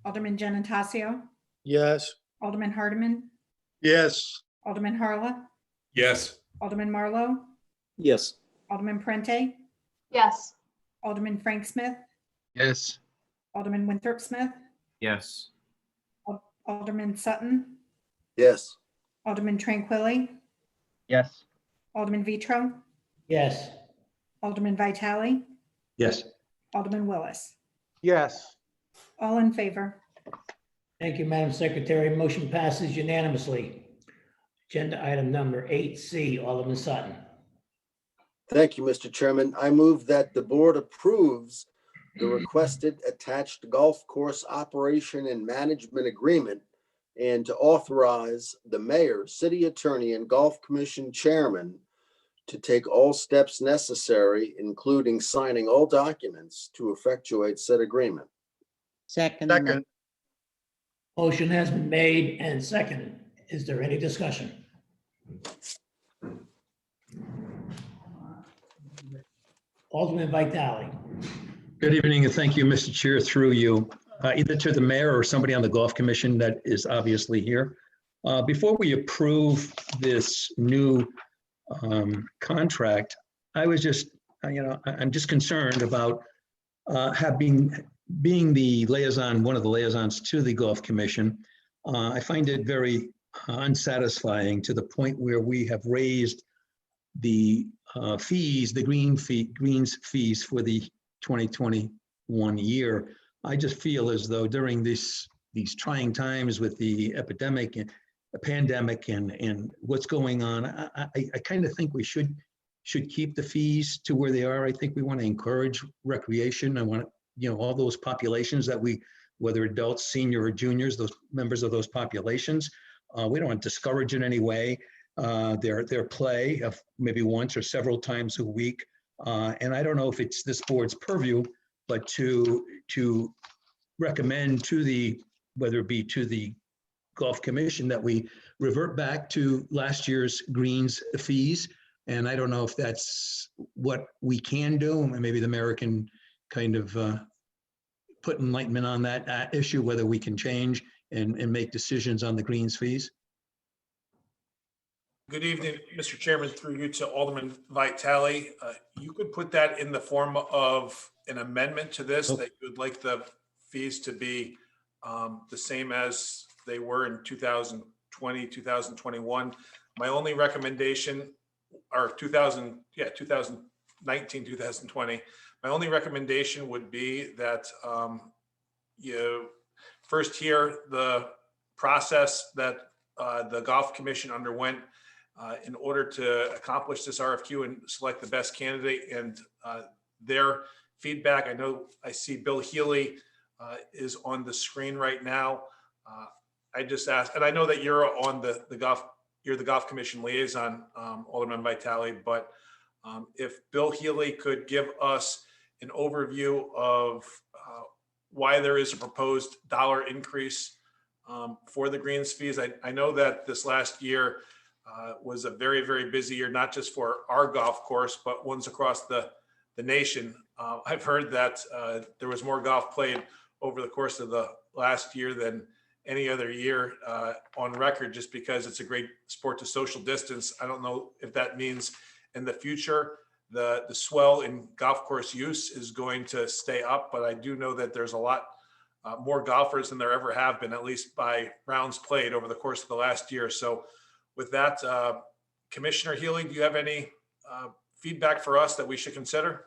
Alderman Genatasio, Yes. Alderman Hardiman, Yes. Alderman Harla, Yes. Alderman Marlowe, Yes. Alderman Prente, Yes. Alderman Frank Smith, Yes. Alderman Winthrop Smith, Yes. Alderman Sutton, Yes. Alderman Tranquilli, Yes. Alderman Vitro, Yes. Alderman Vitale, Yes. Alderman Willis. Yes. All in favor. Thank you, Madam Secretary. Motion passes unanimously. Agenda item number 8C, Alderman Sutton. Thank you, Mr. Chairman. I move that the board approves the requested attached golf course operation and management agreement, and to authorize the mayor, city attorney, and golf commission chairman to take all steps necessary, including signing all documents to effectuate said agreement. Second. Second. Motion has been made and seconded. Is there any discussion? Alderman Vitale. Good evening, and thank you, Mr. Chair, through you, either to the mayor or somebody on the golf commission that is obviously here. Before we approve this new contract, I was just, I'm just concerned about being the liaison, one of the liaisons to the golf commission. I find it very unsatisfying to the point where we have raised the fees, the greens fees for the 2021 year. I just feel as though during these trying times with the epidemic and the pandemic and what's going on, I kind of think we should keep the fees to where they are. I think we want to encourage recreation. I want, all those populations that whether adults, senior or juniors, those members of those populations, we don't want to discourage in any way their play of maybe once or several times a week. And I don't know if it's this board's purview, but to recommend to whether it be to the golf commission that we revert back to last year's greens fees. And I don't know if that's what we can do. Maybe the mayor can kind of put enlightenment on that issue, whether we can change and make decisions on the greens fees. Good evening, Mr. Chairman, through you to Alderman Vitale. You could put that in the form of an amendment to this, that you would like the fees to be the same as they were in 2020, 2021. My only recommendation, or 2019, 2020, my only recommendation would be that you first hear the process that the Golf Commission underwent in order to accomplish this RFQ and select the best candidate, and their feedback. I know I see Bill Healy is on the screen right now. I just asked, and I know that you're on the Golf Commission liaison, Alderman Vitale, but if Bill Healy could give us an overview of why there is a proposed dollar increase for the greens fees. I know that this last year was a very, very busy year, not just for our golf course, but ones across the nation. I've heard that there was more golf played over the course of the last year than any other year on record, just because it's a great sport to social distance. I don't know if that means in the future the swell in golf course use is going to stay up, but I do know that there's a lot more golfers than there ever have been, at least by rounds played over the course of the last year. So with that, Commissioner Healy, do you have any feedback for us that we should consider?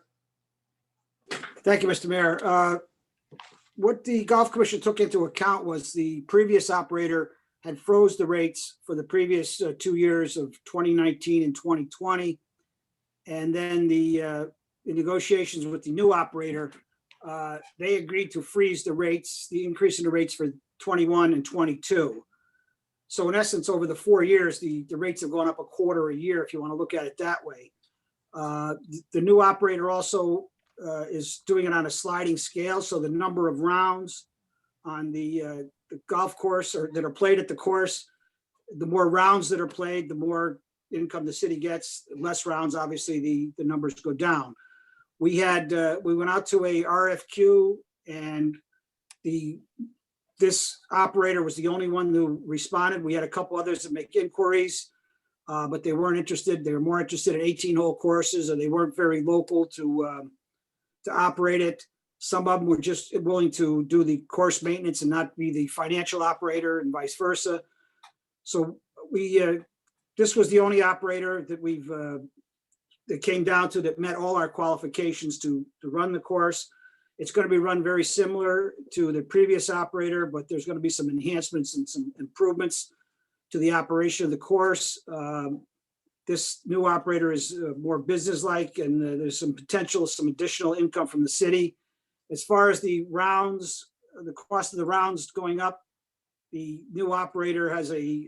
Thank you, Mr. Mayor. What the Golf Commission took into account was the previous operator had froze the rates for the previous 2 years of 2019 and 2020. And then the negotiations with the new operator, they agreed to freeze the rates, the increase in the rates for 21 and 22. So in essence, over the 4 years, the rates have gone up a quarter a year, if you want to look at it that way. The new operator also is doing it on a sliding scale. So the number of rounds on the golf course or that are played at the course, the more rounds that are played, the more income the city gets. Less rounds, obviously, the numbers go down. We went out to a RFQ, and this operator was the only one who responded. We had a couple others that make inquiries, but they weren't interested. They were more interested in 18-hole courses, or they weren't very local to operate it. Some of them were just willing to do the course maintenance and not be the financial operator, and vice versa. So this was the only operator that that came down to that met all our qualifications to run the course. It's going to be run very similar to the previous operator, but there's going to be some enhancements and some improvements to the operation of the course. This new operator is more businesslike, and there's some potential, some additional income from the city As far as the rounds, the cost of the rounds going up, the new operator has a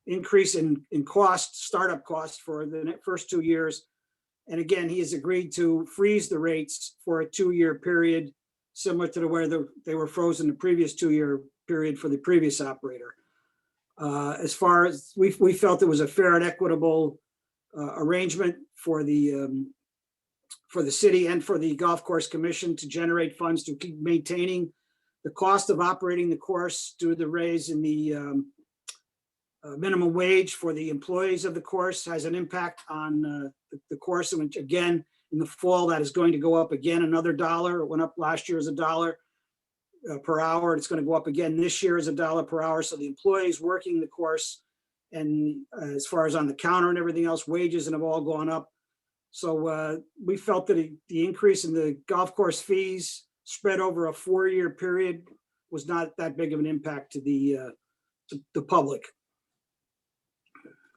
increase in cost, startup cost for the first 2 years. And again, he has agreed to freeze the rates for a 2-year period, similar to where they were frozen the previous 2-year period for the previous operator. As far as we felt it was a fair and equitable arrangement for the city and for the golf course commission to generate funds to keep maintaining the cost of operating the course due to the raise in the minimum wage for the employees of the course has an impact on the course, which again, in the fall, that is going to go up again, another $1. It went up last year as $1 per hour. It's going to go up again this year as $1 per hour. So the employees working the course, and as far as on the counter and everything else, wages and have all gone up. So we felt that the increase in the golf course fees spread over a 4-year period was not that big of an impact to the public.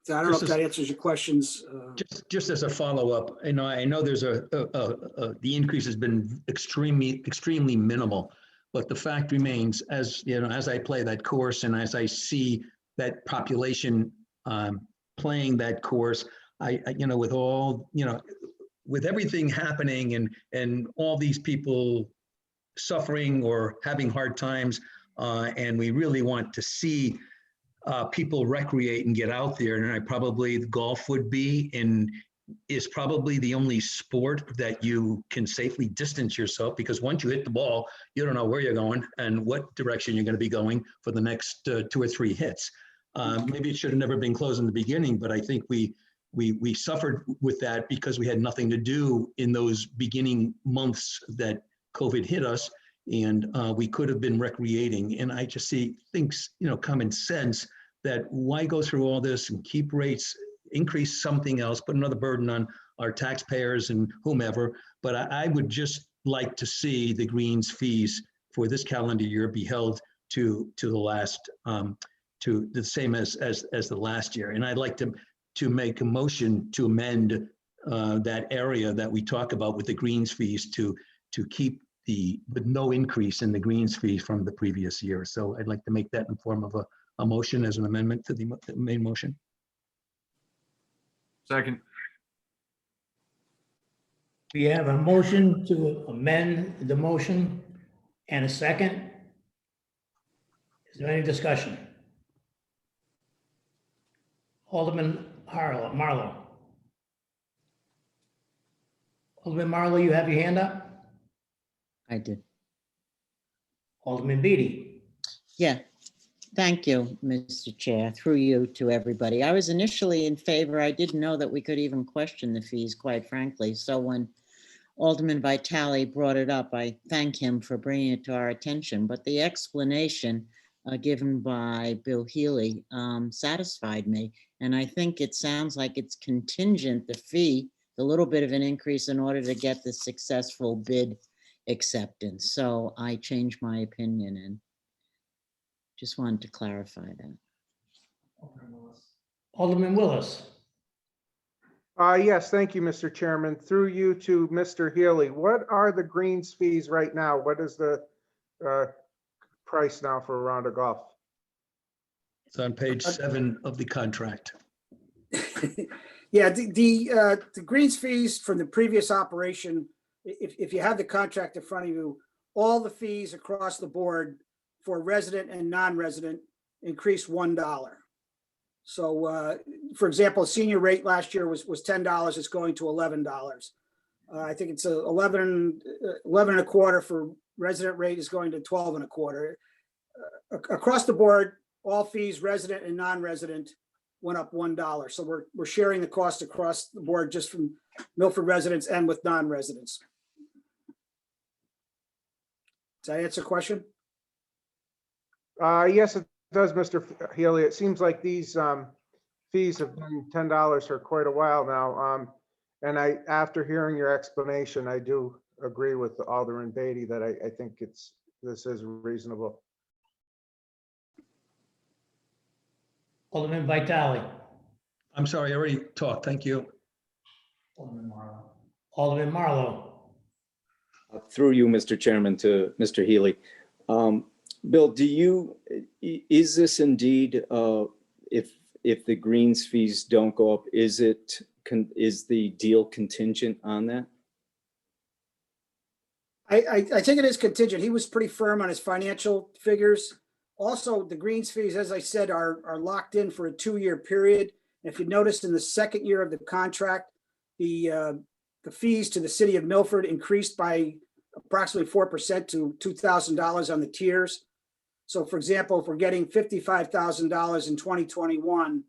So I don't know if that answers your questions. Just as a follow-up, I know there's the increase has been extremely minimal, but the fact remains, as I play that course and as I see that population playing that course, with all, with everything happening and all these people suffering or having hard times, and we really want to see people recreate and get out there. And golf would be is probably the only sport that you can safely distance yourself, because once you hit the ball, you don't know where you're going and what direction you're going to be going for the next 2 or 3 hits. Maybe it should have never been closed in the beginning, but I think we suffered with that because we had nothing to do in those beginning months that COVID hit us, and we could have been recreating. And I just see things, common sense, that why go through all this and keep rates, increase something else, put another burden on our taxpayers and whomever. But I would just like to see the greens fees for this calendar year be held to the last, to the same as the last year. And I'd like to make a motion to amend that area that we talk about with the greens fees to keep with no increase in the greens fees from the previous year. So I'd like to make that in form of a motion as an amendment to the main motion. Second. We have a motion to amend the motion and a second. Is there any discussion? Alderman Marlowe. Alderman Marlowe, you have your hand up? I did. Alderman Beatty. Yeah. Thank you, Mr. Chair, through you to everybody. I was initially in favor. I didn't know that we could even question the fees, quite frankly. So when Alderman Vitale brought it up, I thank him for bringing it to our attention. But the explanation given by Bill Healy satisfied me. And I think it sounds like it's contingent, the fee, a little bit of an increase in order to get the successful bid acceptance. So I changed my opinion and just wanted to clarify that. Alderman Willis. Yes, thank you, Mr. Chairman. Through you to Mr. Healy, what are the greens fees right now? What is the price now for a round of golf? It's on page 7 of the contract. Yeah, the greens fees from the previous operation, if you have the contract in front of you, all the fees across the board for resident and non-resident increased $1. So, for example, senior rate last year was $10. It's going to $11. I think it's 11 and a quarter for resident rate is going to 12 and a quarter. Across the board, all fees, resident and non-resident, went up $1. So we're sharing the cost across the board just from Milford residents and with non-residents. Does that answer the question? Yes, it does, Mr. Healy. It seems like these fees have been $10 for quite a while now. And after hearing your explanation, I do agree with Alderman Beatty that I think this is reasonable. Alderman Vitale. I'm sorry, I already talked. Thank you. Alderman Marlowe. Alderman Marlowe. Through you, Mr. Chairman, to Mr. Healy. Bill, is this indeed, if the greens fees don't go up, is the deal contingent on that? I think it is contingent. He was pretty firm on his financial figures. Also, the greens fees, as I said, are locked in for a 2-year period. If you noticed in the second year of the contract, the fees to the city of Milford increased by approximately 4% to $2,000 on the tiers. So for example, if we're getting $55,000 in 2021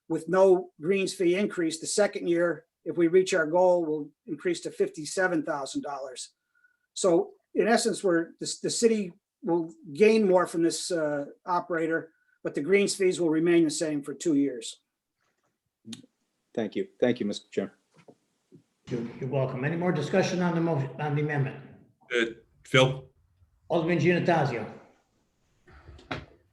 with no greens fee increase, the second year, if we reach our goal, will increase to $57,000. So in essence, the city will gain more from this operator, but the greens fees will remain the same for 2 years. Thank you. Thank you, Mr. Chair. You're welcome. Any more discussion on the motion, on the amendment? Phil? Alderman Giannatasio.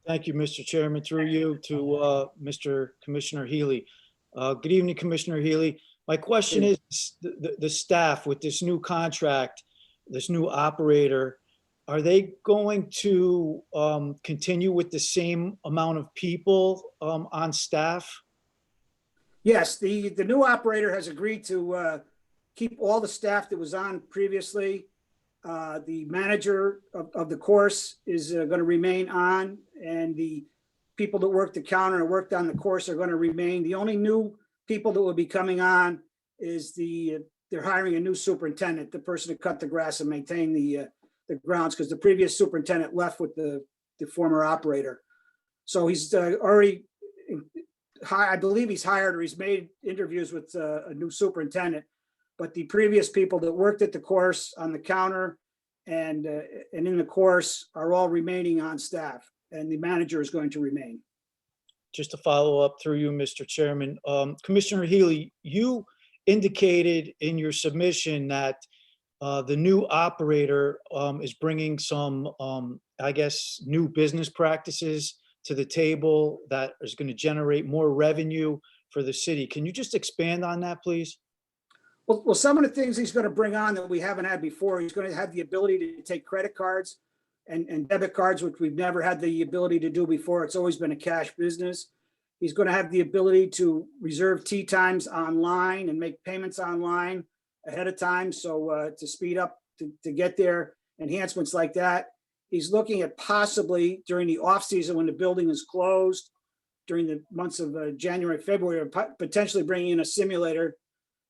Thank you, Mr. Chairman. Through you to Mr. Commissioner Healy. Good evening, Commissioner Healy. My question is the staff with this new contract, this new operator, are they going to continue with the same amount of people on staff? Yes, the new operator has agreed to keep all the staff that was on previously. The manager of the course is going to remain on, and the people that worked the counter and worked on the course are going to remain. The only new people that will be coming on is they're hiring a new superintendent, the person to cut the grass and maintain the grounds, because the previous superintendent left with the former operator. So he's already, I believe he's hired or he's made interviews with a new superintendent. But the previous people that worked at the course on the counter and in the course are all remaining on staff, and the manager is going to remain. Just to follow up through you, Mr. Chairman, Commissioner Healy, you indicated in your submission that the new operator is bringing some, I guess, new business practices to the table that is going to generate more revenue for the city. Can you just expand on that, please? Well, some of the things he's going to bring on that we haven't had before, he's going to have the ability to take credit cards and debit cards, which we've never had the ability to do before. It's always been a cash business. He's going to have the ability to reserve tee times online and make payments online ahead of time. So to speed up to get there, enhancements like that. He's looking at possibly during the off season when the building is closed, during the months of January, February, potentially bringing in a simulator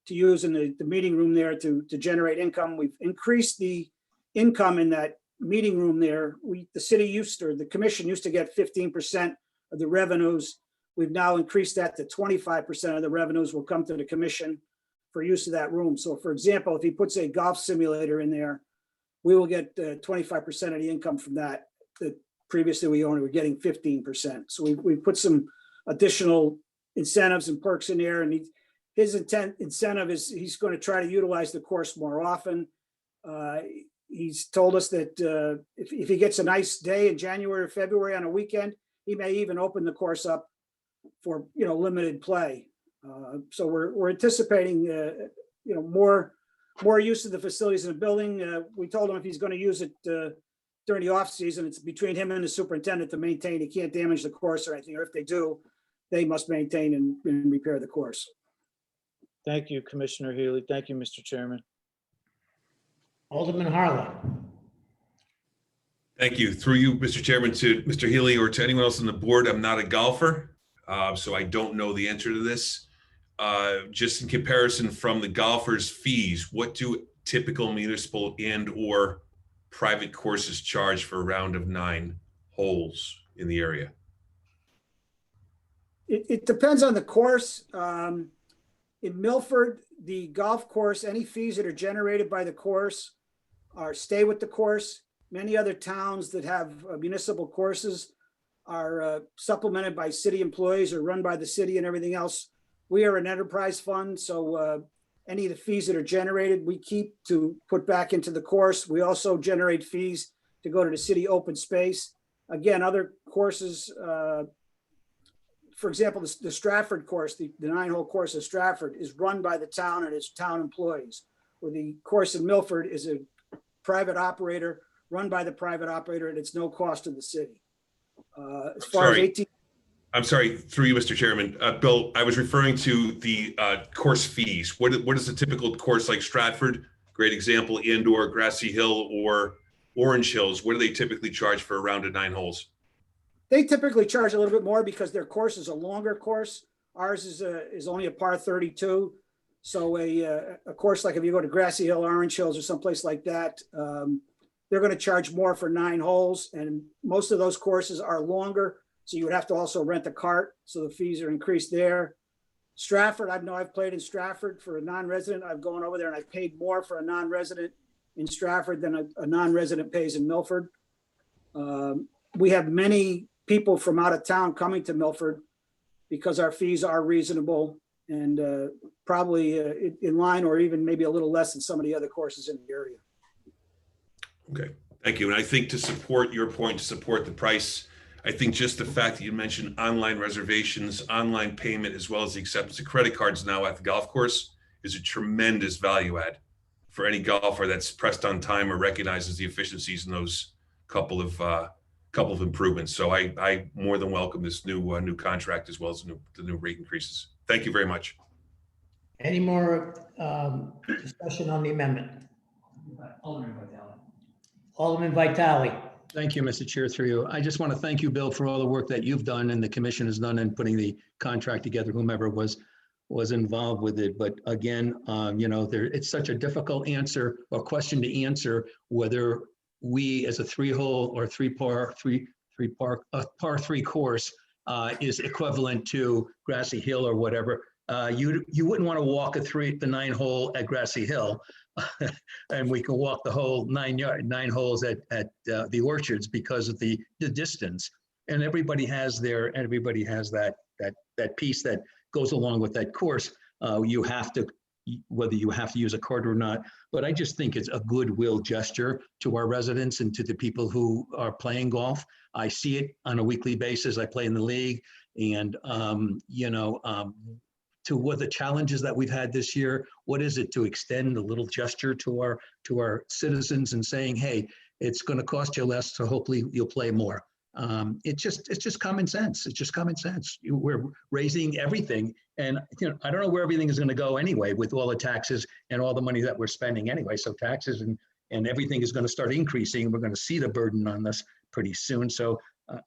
to use in the meeting room there to generate income. We've increased the income in that meeting room there. The city used, or the commission used to get 15% of the revenues. We've now increased that to 25% of the revenues will come to the commission for use of that room. So for example, if he puts a golf simulator in there, we will get 25% of the income from that. That previously we only were getting 15%. So we put some additional incentives and perks in there, and his incentive is he's going to try to utilize the course more often. He's told us that if he gets a nice day in January or February on a weekend, he may even open the course up for limited play. So we're anticipating more use of the facilities in the building. We told him if he's going to use it during the off season, it's between him and the superintendent to maintain. He can't damage the course or anything, or if they do, they must maintain and repair the course. Thank you, Commissioner Healy. Thank you, Mr. Chairman. Alderman Harlan. Thank you. Through you, Mr. Chairman, to Mr. Healy or to anyone else on the board. I'm not a golfer, so I don't know the answer to this. Just in comparison from the golfers' fees, what do typical municipal and or private courses charge for a round of 9 holes in the area? It depends on the course. In Milford, the golf course, any fees that are generated by the course stay with the course. Many other towns that have municipal courses are supplemented by city employees or run by the city and everything else. We are an enterprise fund, so any of the fees that are generated, we keep to put back into the course. We also generate fees to go to the city open space. Again, other courses, for example, the Stratford course, the 9-hole course of Stratford is run by the town and its town employees, where the course in Milford is a private operator, run by the private operator, and it's no cost to the city. As far as Sorry. 18, I'm sorry, through you, Mr. Chairman. Bill, I was referring to the course fees. What is a typical course like Stratford? Great example, and/or Grassy Hill or Orange Hills. What do they typically charge for a round of 9 holes? they typically charge a little bit more because their course is a longer course. Ours is only a par 32. So a course like if you go to Grassy Hill, Orange Hills, or someplace like that, they're going to charge more for 9 holes. And most of those courses are longer. So you would have to also rent a cart. So the fees are increased there. Stratford, I've played in Stratford for a non-resident. I've gone over there and I've paid more for a non-resident in Stratford than a non-resident pays in Milford. We have many people from out of town coming to Milford because our fees are reasonable and probably in line or even maybe a little less than some of the other courses in the area. Okay, thank you. And I think to support your point, to support the price, I think just the fact that you mentioned online reservations, online payment, as well as the acceptance of credit cards now at the golf course is a tremendous value add for any golfer that's pressed on time or recognizes the efficiencies in those couple of improvements. So I more than welcome this new contract as well as the new rate increases. Thank you very much. Any more discussion on the amendment? Alderman Vitale. Thank you, Mr. Chair, through you. I just want to thank you, Bill, for all the work that you've done and the commission has done in putting the contract together, whomever was involved with it. But again, it's such a difficult answer or question to answer whether we as a 3-hole or par 3 course is equivalent to Grassy Hill or whatever. You wouldn't want to walk the 9 hole at Grassy Hill. And we can walk the whole 9 holes at the Orchards because of the distance. And everybody has that piece that goes along with that course. You have to, whether you have to use a cart or not. But I just think it's a goodwill gesture to our residents and to the people who are playing golf. I see it on a weekly basis. I play in the league, and to what the challenges that we've had this year, what is it to extend a little gesture to our citizens and saying, hey, it's going to cost you less, so hopefully you'll play more. It's just common sense. It's just common sense. We're raising everything, and I don't know where everything is going to go anyway with all the taxes and all the money that we're spending anyway. So taxes and everything is going to start increasing. We're going to see the burden on us pretty soon. So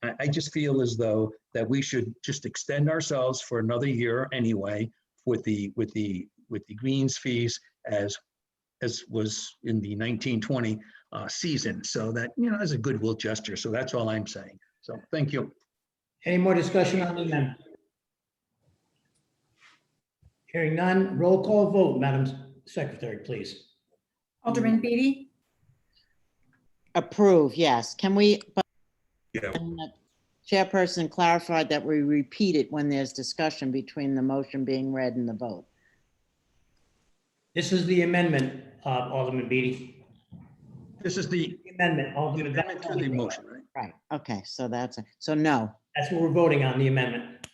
I just feel as though that we should just extend ourselves for another year anyway with the greens fees as was in the 1920 season. So that, as a goodwill gesture. So that's all I'm saying. So thank you. Any more discussion on the amendment? Hearing none, roll call vote, Madam Secretary, please. Alderman Beatty, Approve, yes. Can we, Yeah. Chairperson clarified that we repeat it when there's discussion between the motion being read and the vote. This is the amendment, Alderman Beatty. This is the Amendment, Alderman. amendment to the motion, right? Right, okay, so so no, That's what we're voting on, the amendment.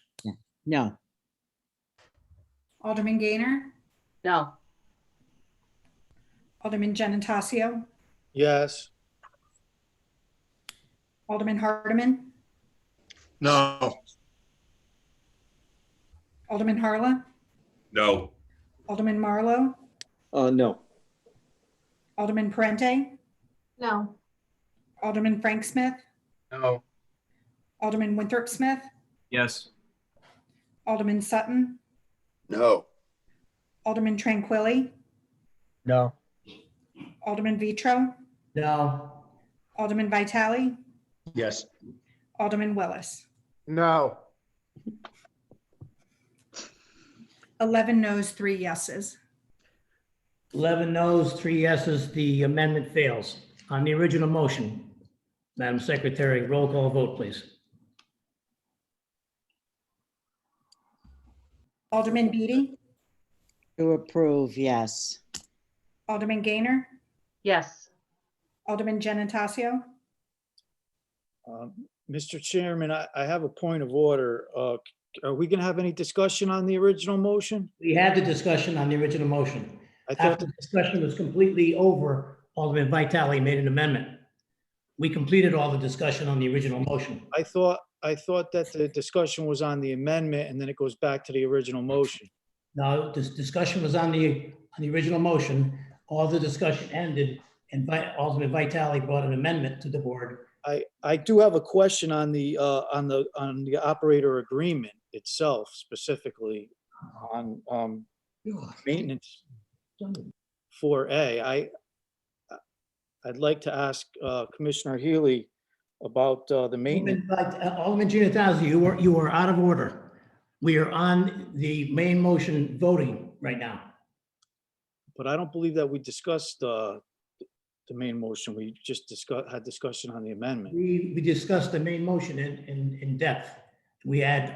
no, Alderman Gaynor, No. Alderman Genatasio, Yes. Alderman Hardiman, No. Alderman Harla, No. Alderman Marlowe, No. Alderman Parente, No. Alderman Frank Smith, No. Alderman Winthrop Smith, Yes. Alderman Sutton, No. Alderman Tranquilli, No. Alderman Vitro, No. Alderman Vitale, Yes. Alderman Willis. No. 11 noes, 3 yeses. 11 noes, 3 yeses, the amendment fails. On the original motion, Madam Secretary, roll call vote, please. Alderman Beatty, to approve, yes. Alderman Gaynor, Yes. Alderman Genatasio, Mr. Chairman, I have a point of order. Are we going to have any discussion on the original motion? We had the discussion on the original motion. I thought, After the discussion was completely over, Alderman Vitale made an amendment. We completed all the discussion on the original motion. I thought that the discussion was on the amendment and then it goes back to the original motion. Now, this discussion was on the original motion. All the discussion ended and Alderman Vitale brought an amendment to the board. I do have a question on the operator agreement itself, specifically on maintenance 4A. I'd like to ask Commissioner Healy about the maintenance. Alderman Giannattasio, you are out of order. We are on the main motion voting right now. But I don't believe that we discussed the main motion. We just had discussion on the amendment. We discussed the main motion in depth. We had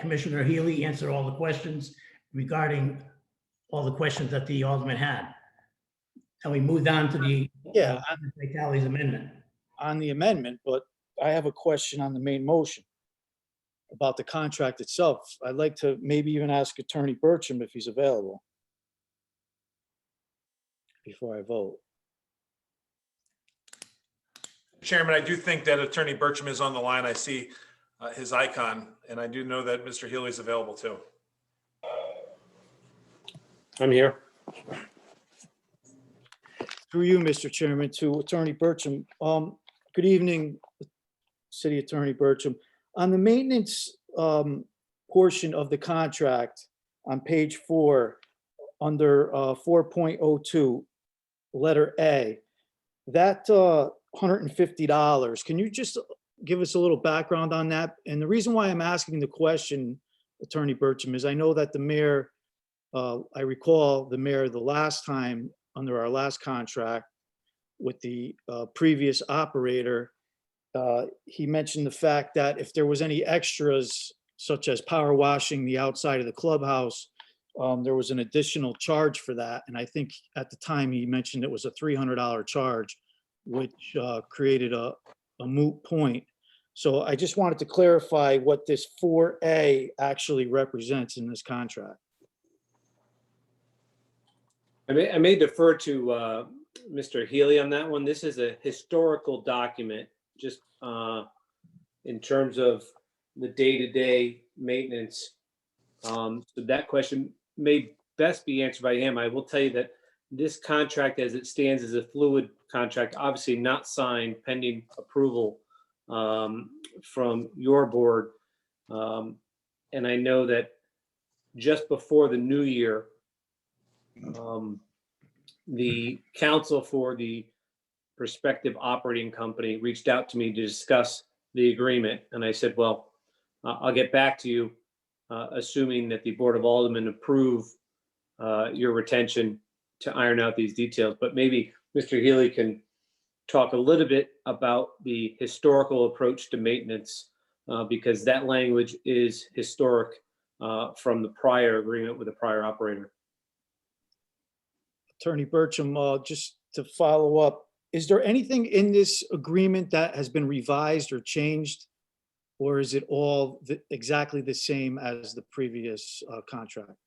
Commissioner Healy answer all the questions regarding all the questions that the Alderman had. And we moved on to the Vitale's amendment. On the amendment, but I have a question on the main motion about the contract itself. I'd like to maybe even ask Attorney Bertram if he's available before I vote. Chairman, I do think that Attorney Bertram is on the line. I see his icon, and I do know that Mr. Healy is available too. I'm here. Through you, Mr. Chairman, to Attorney Bertram. Good evening, City Attorney Bertram. On the maintenance portion of the contract on page 4, under 4.02, letter A, that $150, can you just give us a little background on that? And the reason why I'm asking the question, Attorney Bertram, is I know that the mayor, I recall the mayor the last time under our last contract with the previous operator, he mentioned the fact that if there was any extras, such as power washing the outside of the clubhouse, there was an additional charge for that. And I think at the time he mentioned it was a $300 charge, which created a moot point. So I just wanted to clarify what this 4A actually represents in this contract. I may defer to Mr. Healy on that one. This is a historical document, just in terms of the day-to-day maintenance. So that question may best be answered by him. I will tell you that this contract as it stands is a fluid contract, obviously not signed pending approval from your board. And I know that just before the new year, the counsel for the prospective operating company reached out to me to discuss the agreement. And I said, well, I'll get back to you, assuming that the Board of Aldermen approve your retention to iron out these details. But maybe Mr. Healy can talk a little bit about the historical approach to maintenance, because that language is historic from the prior agreement with the prior operator. Attorney Bertram, just to follow up, is there anything in this agreement that has been revised or changed? Or is it all exactly the same as the previous contract?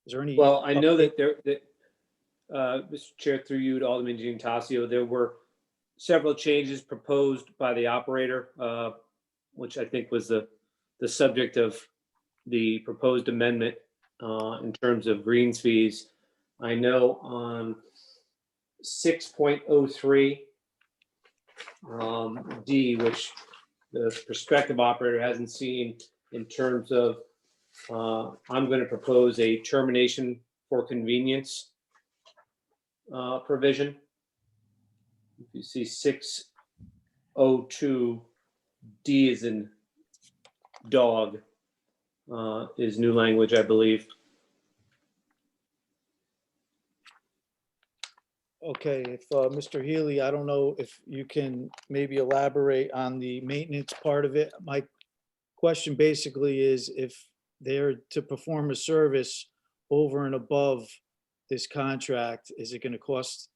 Is there any? Well, I know that Mr. Chair, through you to Alderman Giannattasio, there were several changes proposed by the operator, which I think was the subject of the proposed amendment in terms of greens fees. I know on 6.03 D, which the prospective operator hasn't seen, in terms of I'm going to propose a termination for convenience provision. If you see 6.02 D is in dog, is new language, I believe. Okay, if Mr. Healy, I don't know if you can maybe elaborate on the maintenance part of it. My question basically is if they're to perform a service over and above this contract, is it going to cost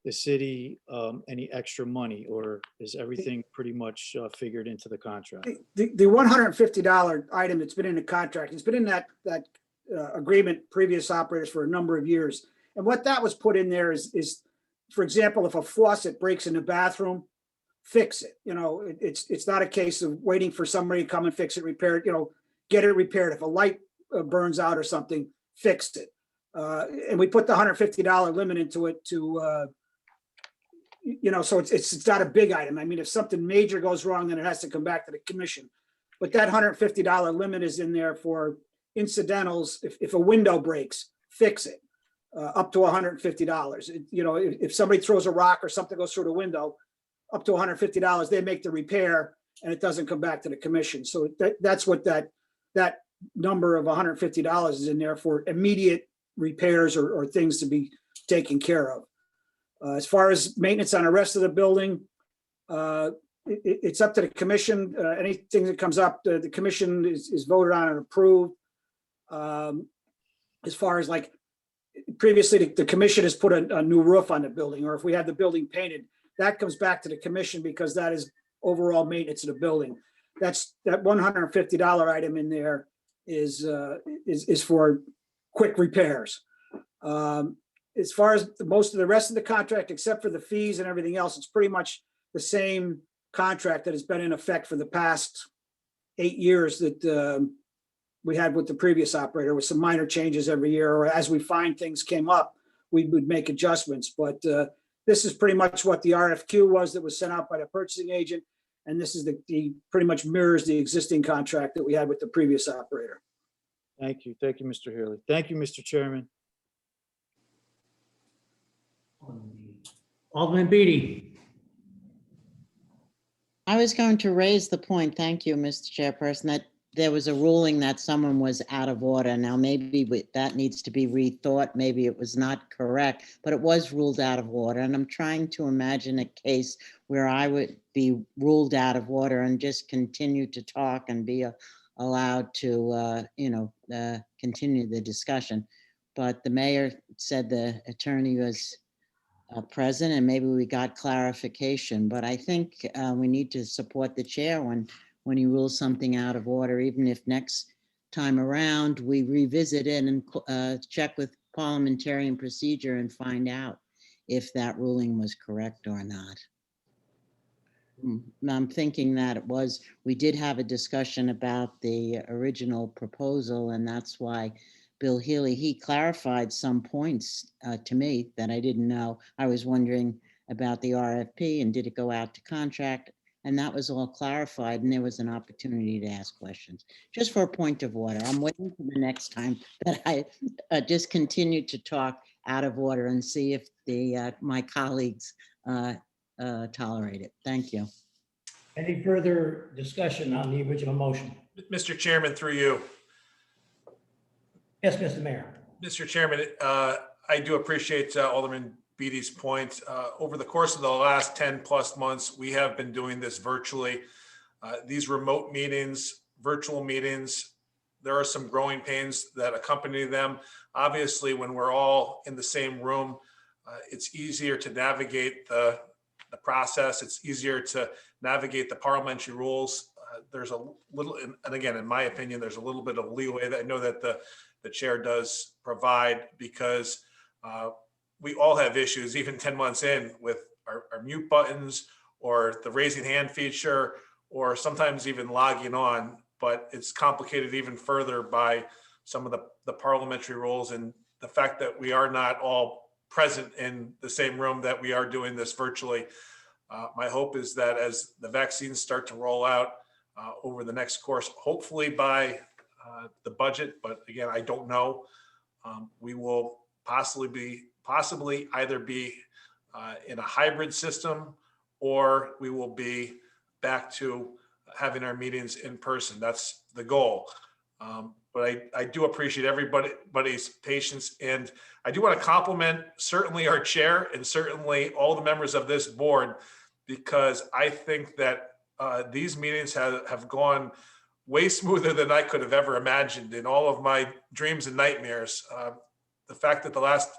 the city any extra money, or is everything pretty much figured into the contract? The $150 item that's been in the contract, it's been in that agreement, previous operators, for a number of years. And what that was put in there is for example, if a faucet breaks in the bathroom, fix it. It's not a case of waiting for somebody to come and fix it, repair it, get it repaired. If a light burns out or something, fix it. And we put the $150 limit into it to, so it's not a big item. I mean, if something major goes wrong, then it has to come back to the commission. But that $150 limit is in there for incidentals. If a window breaks, fix it, up to $150. If somebody throws a rock or something goes through the window, up to $150, they make the repair and it doesn't come back to the commission. So that's what that number of $150 is in there for immediate repairs or things to be taken care of. As far as maintenance on the rest of the building, it's up to the commission. Anything that comes up, the commission is voted on and approved. As far as like previously, the commission has put a new roof on the building, or if we had the building painted, that comes back to the commission because that is overall maintenance of the building. That $150 item in there is for quick repairs. As far as most of the rest of the contract, except for the fees and everything else, it's pretty much the same contract that has been in effect for the past 8 years that we had with the previous operator, with some minor changes every year, or as we find things came up, we would make adjustments. But this is pretty much what the RFQ was that was sent out by the purchasing agent. And this is the pretty much mirrors the existing contract that we had with the previous operator. Thank you. Thank you, Mr. Healy. Thank you, Mr. Chairman. Alderman Beatty. I was going to raise the point, thank you, Mr. Chairperson, that there was a ruling that someone was out of order. Now, maybe that needs to be rethought. Maybe it was not correct, but it was ruled out of order. And I'm trying to imagine a case where I would be ruled out of order and just continue to talk and be allowed to, continue the discussion. But the mayor said the attorney was present, and maybe we got clarification. But I think we need to support the chair when he rules something out of order, even if next time around we revisit it and check with parliamentarian procedure and find out if that ruling was correct or not. I'm thinking that we did have a discussion about the original proposal, and that's why Bill Healy, he clarified some points to me that I didn't know. I was wondering about the RFP and did it go out to contract? And that was all clarified, and there was an opportunity to ask questions. Just for a point of order, I'm waiting for the next time that I just continue to talk out of order and see if my colleagues tolerate it. Thank you. Any further discussion on the original motion? Mr. Chairman, through you. Yes, Mr. Mayor. Mr. Chairman, I do appreciate Alderman Beatty's point. Over the course of the last 10 plus months, we have been doing this virtually. These remote meetings, virtual meetings, there are some growing pains that accompany them. Obviously, when we're all in the same room, it's easier to navigate the process. It's easier to navigate the parliamentary rules. There's a little, and again, in my opinion, there's a little bit of leeway that I know that the chair does provide, because we all have issues, even 10 months in, with our mute buttons or the raising hand feature, or sometimes even logging on. But it's complicated even further by some of the parliamentary rules and the fact that we are not all present in the same room, that we are doing this virtually. My hope is that as the vaccines start to roll out over the next course, hopefully by the budget, but again, I don't know, we will possibly either be in a hybrid system, or we will be back to having our meetings in person. That's the goal. But I do appreciate everybody's patience, and I do want to compliment certainly our chair and certainly all the members of this board, because I think that these meetings have gone way smoother than I could have ever imagined in all of my dreams and nightmares. The fact that the last,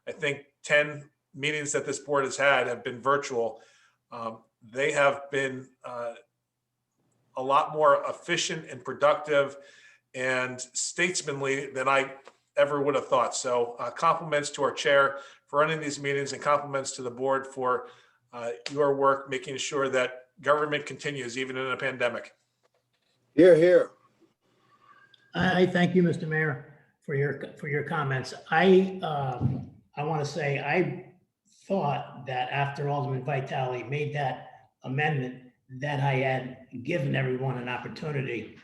I think, 10 meetings that this board has had have been virtual, they have been a lot more efficient and productive and statesmanly than I ever would have thought. So compliments to our chair for running these meetings and compliments to the board for your work, making sure that government continues even in a pandemic. Here, here. I thank you, Mr. Mayor, for your comments. I want to say, I thought that after Alderman Vitale made that amendment, that I had given everyone an opportunity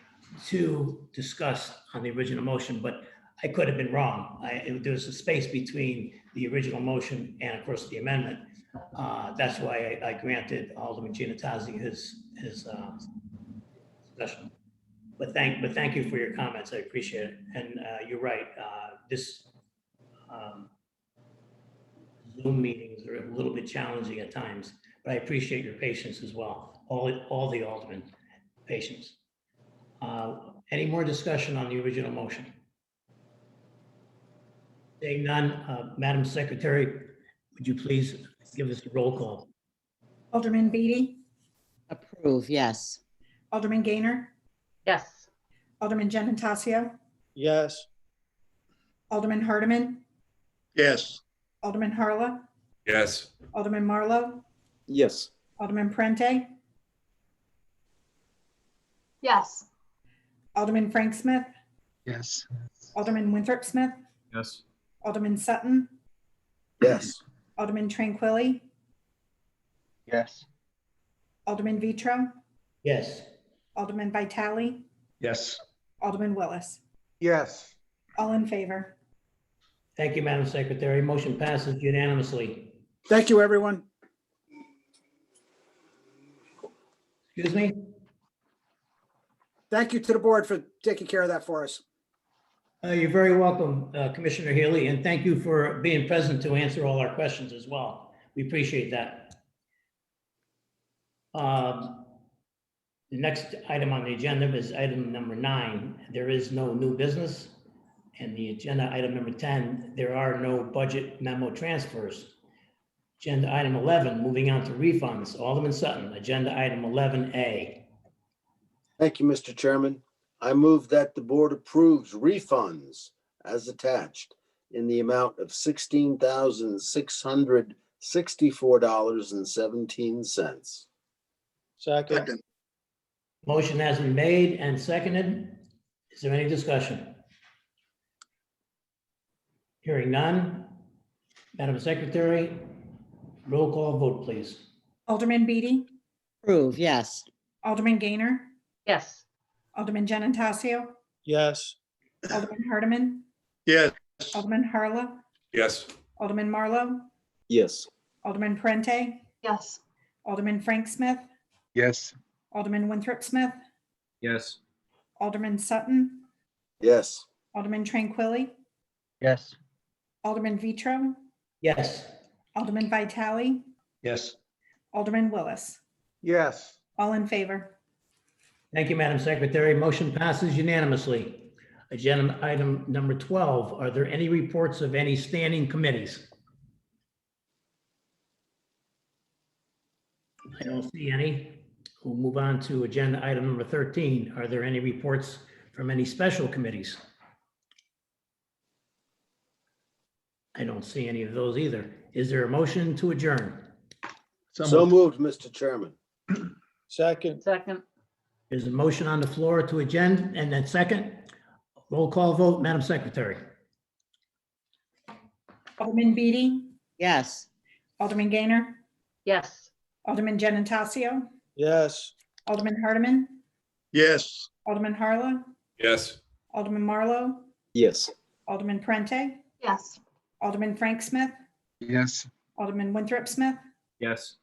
to discuss on the original motion, but I could have been wrong. There's a space between the original motion and, of course, the amendment. That's why I granted Alderman Giannattasio his discussion. But thank you for your comments. I appreciate it. And you're right. This Zoom meetings are a little bit challenging at times, but I appreciate your patience as well. All the Aldermen patience. Any more discussion on the original motion? Seeing none, Madam Secretary, would you please give us a roll call? Alderman Beatty, Approve, yes. Alderman Gaynor, Yes. Alderman Giannattasio, Yes. Alderman Hardiman, Yes. Alderman Harla, Yes. Alderman Marlowe, Yes. Alderman Prente, Yes. Alderman Frank Smith, Yes. Alderman Winthrop Smith, Yes. Alderman Sutton, Yes. Alderman Tranquilli, Yes. Alderman Vitro, Yes. Alderman Vitale, Yes. Alderman Willis. Yes. All in favor. Thank you, Madam Secretary. Motion passes unanimously. Thank you, everyone. Excuse me? Thank you to the board for taking care of that for us. You're very welcome, Commissioner Healy, and thank you for being present to answer all our questions as well. We appreciate that. The next item on the agenda is item number 9. There is no new business. And the agenda item number 10, there are no budget memo transfers. Agenda item 11, moving on to refunds. Alderman Sutton, agenda item 11A. Thank you, Mr. Chairman. I move that the board approves refunds as attached in the amount of $16,664.17. Second. Motion has been made and seconded. Is there any discussion? Hearing none. Madam Secretary, roll call vote, please. Alderman Beatty, Approve, yes. Alderman Gaynor, Yes. Alderman Giannattasio, Yes. Alderman Hardiman, Yes. Alderman Harla, Yes. Alderman Marlowe, Yes. Alderman Prente, Yes. Alderman Frank Smith, Yes. Alderman Winthrop Smith, Yes. Alderman Sutton, Yes. Alderman Tranquilli, Yes. Alderman Vitro, Yes. Alderman Vitale, Yes. Alderman Willis. Yes. All in favor. Thank you, Madam Secretary. Motion passes unanimously. Agenda item number 12, are there any reports of any standing committees? I don't see any. We'll move on to agenda item number 13. Are there any reports from any special committees? I don't see any of those either. Is there a motion to adjourn? So moved, Mr. Chairman. Second. Second. There's a motion on the floor to adjourn, and then second. Roll call vote, Madam Secretary. Alderman Beatty, Yes. Alderman Gaynor, Yes. Alderman Giannattasio, Yes. Alderman Hardiman, Yes. Alderman Harla, Yes. Alderman Marlowe, Yes. Alderman Prente, Yes. Alderman Frank Smith, Yes. Alderman Winthrop Smith, Yes.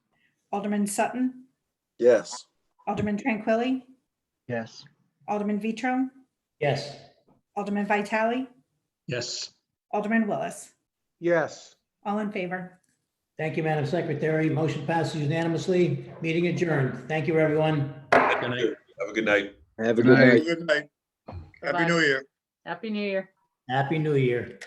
Alderman Sutton, Yes. Alderman Tranquilli, Yes. Alderman Vitro, Yes. Alderman Vitale, Yes. Alderman Willis. Yes. All in favor. Thank you, Madam Secretary. Motion passes unanimously. Meeting adjourned. Thank you, everyone. Have a good night. Have a Good good night. night. Good night. Happy New Year. Happy New Year. Happy New Year.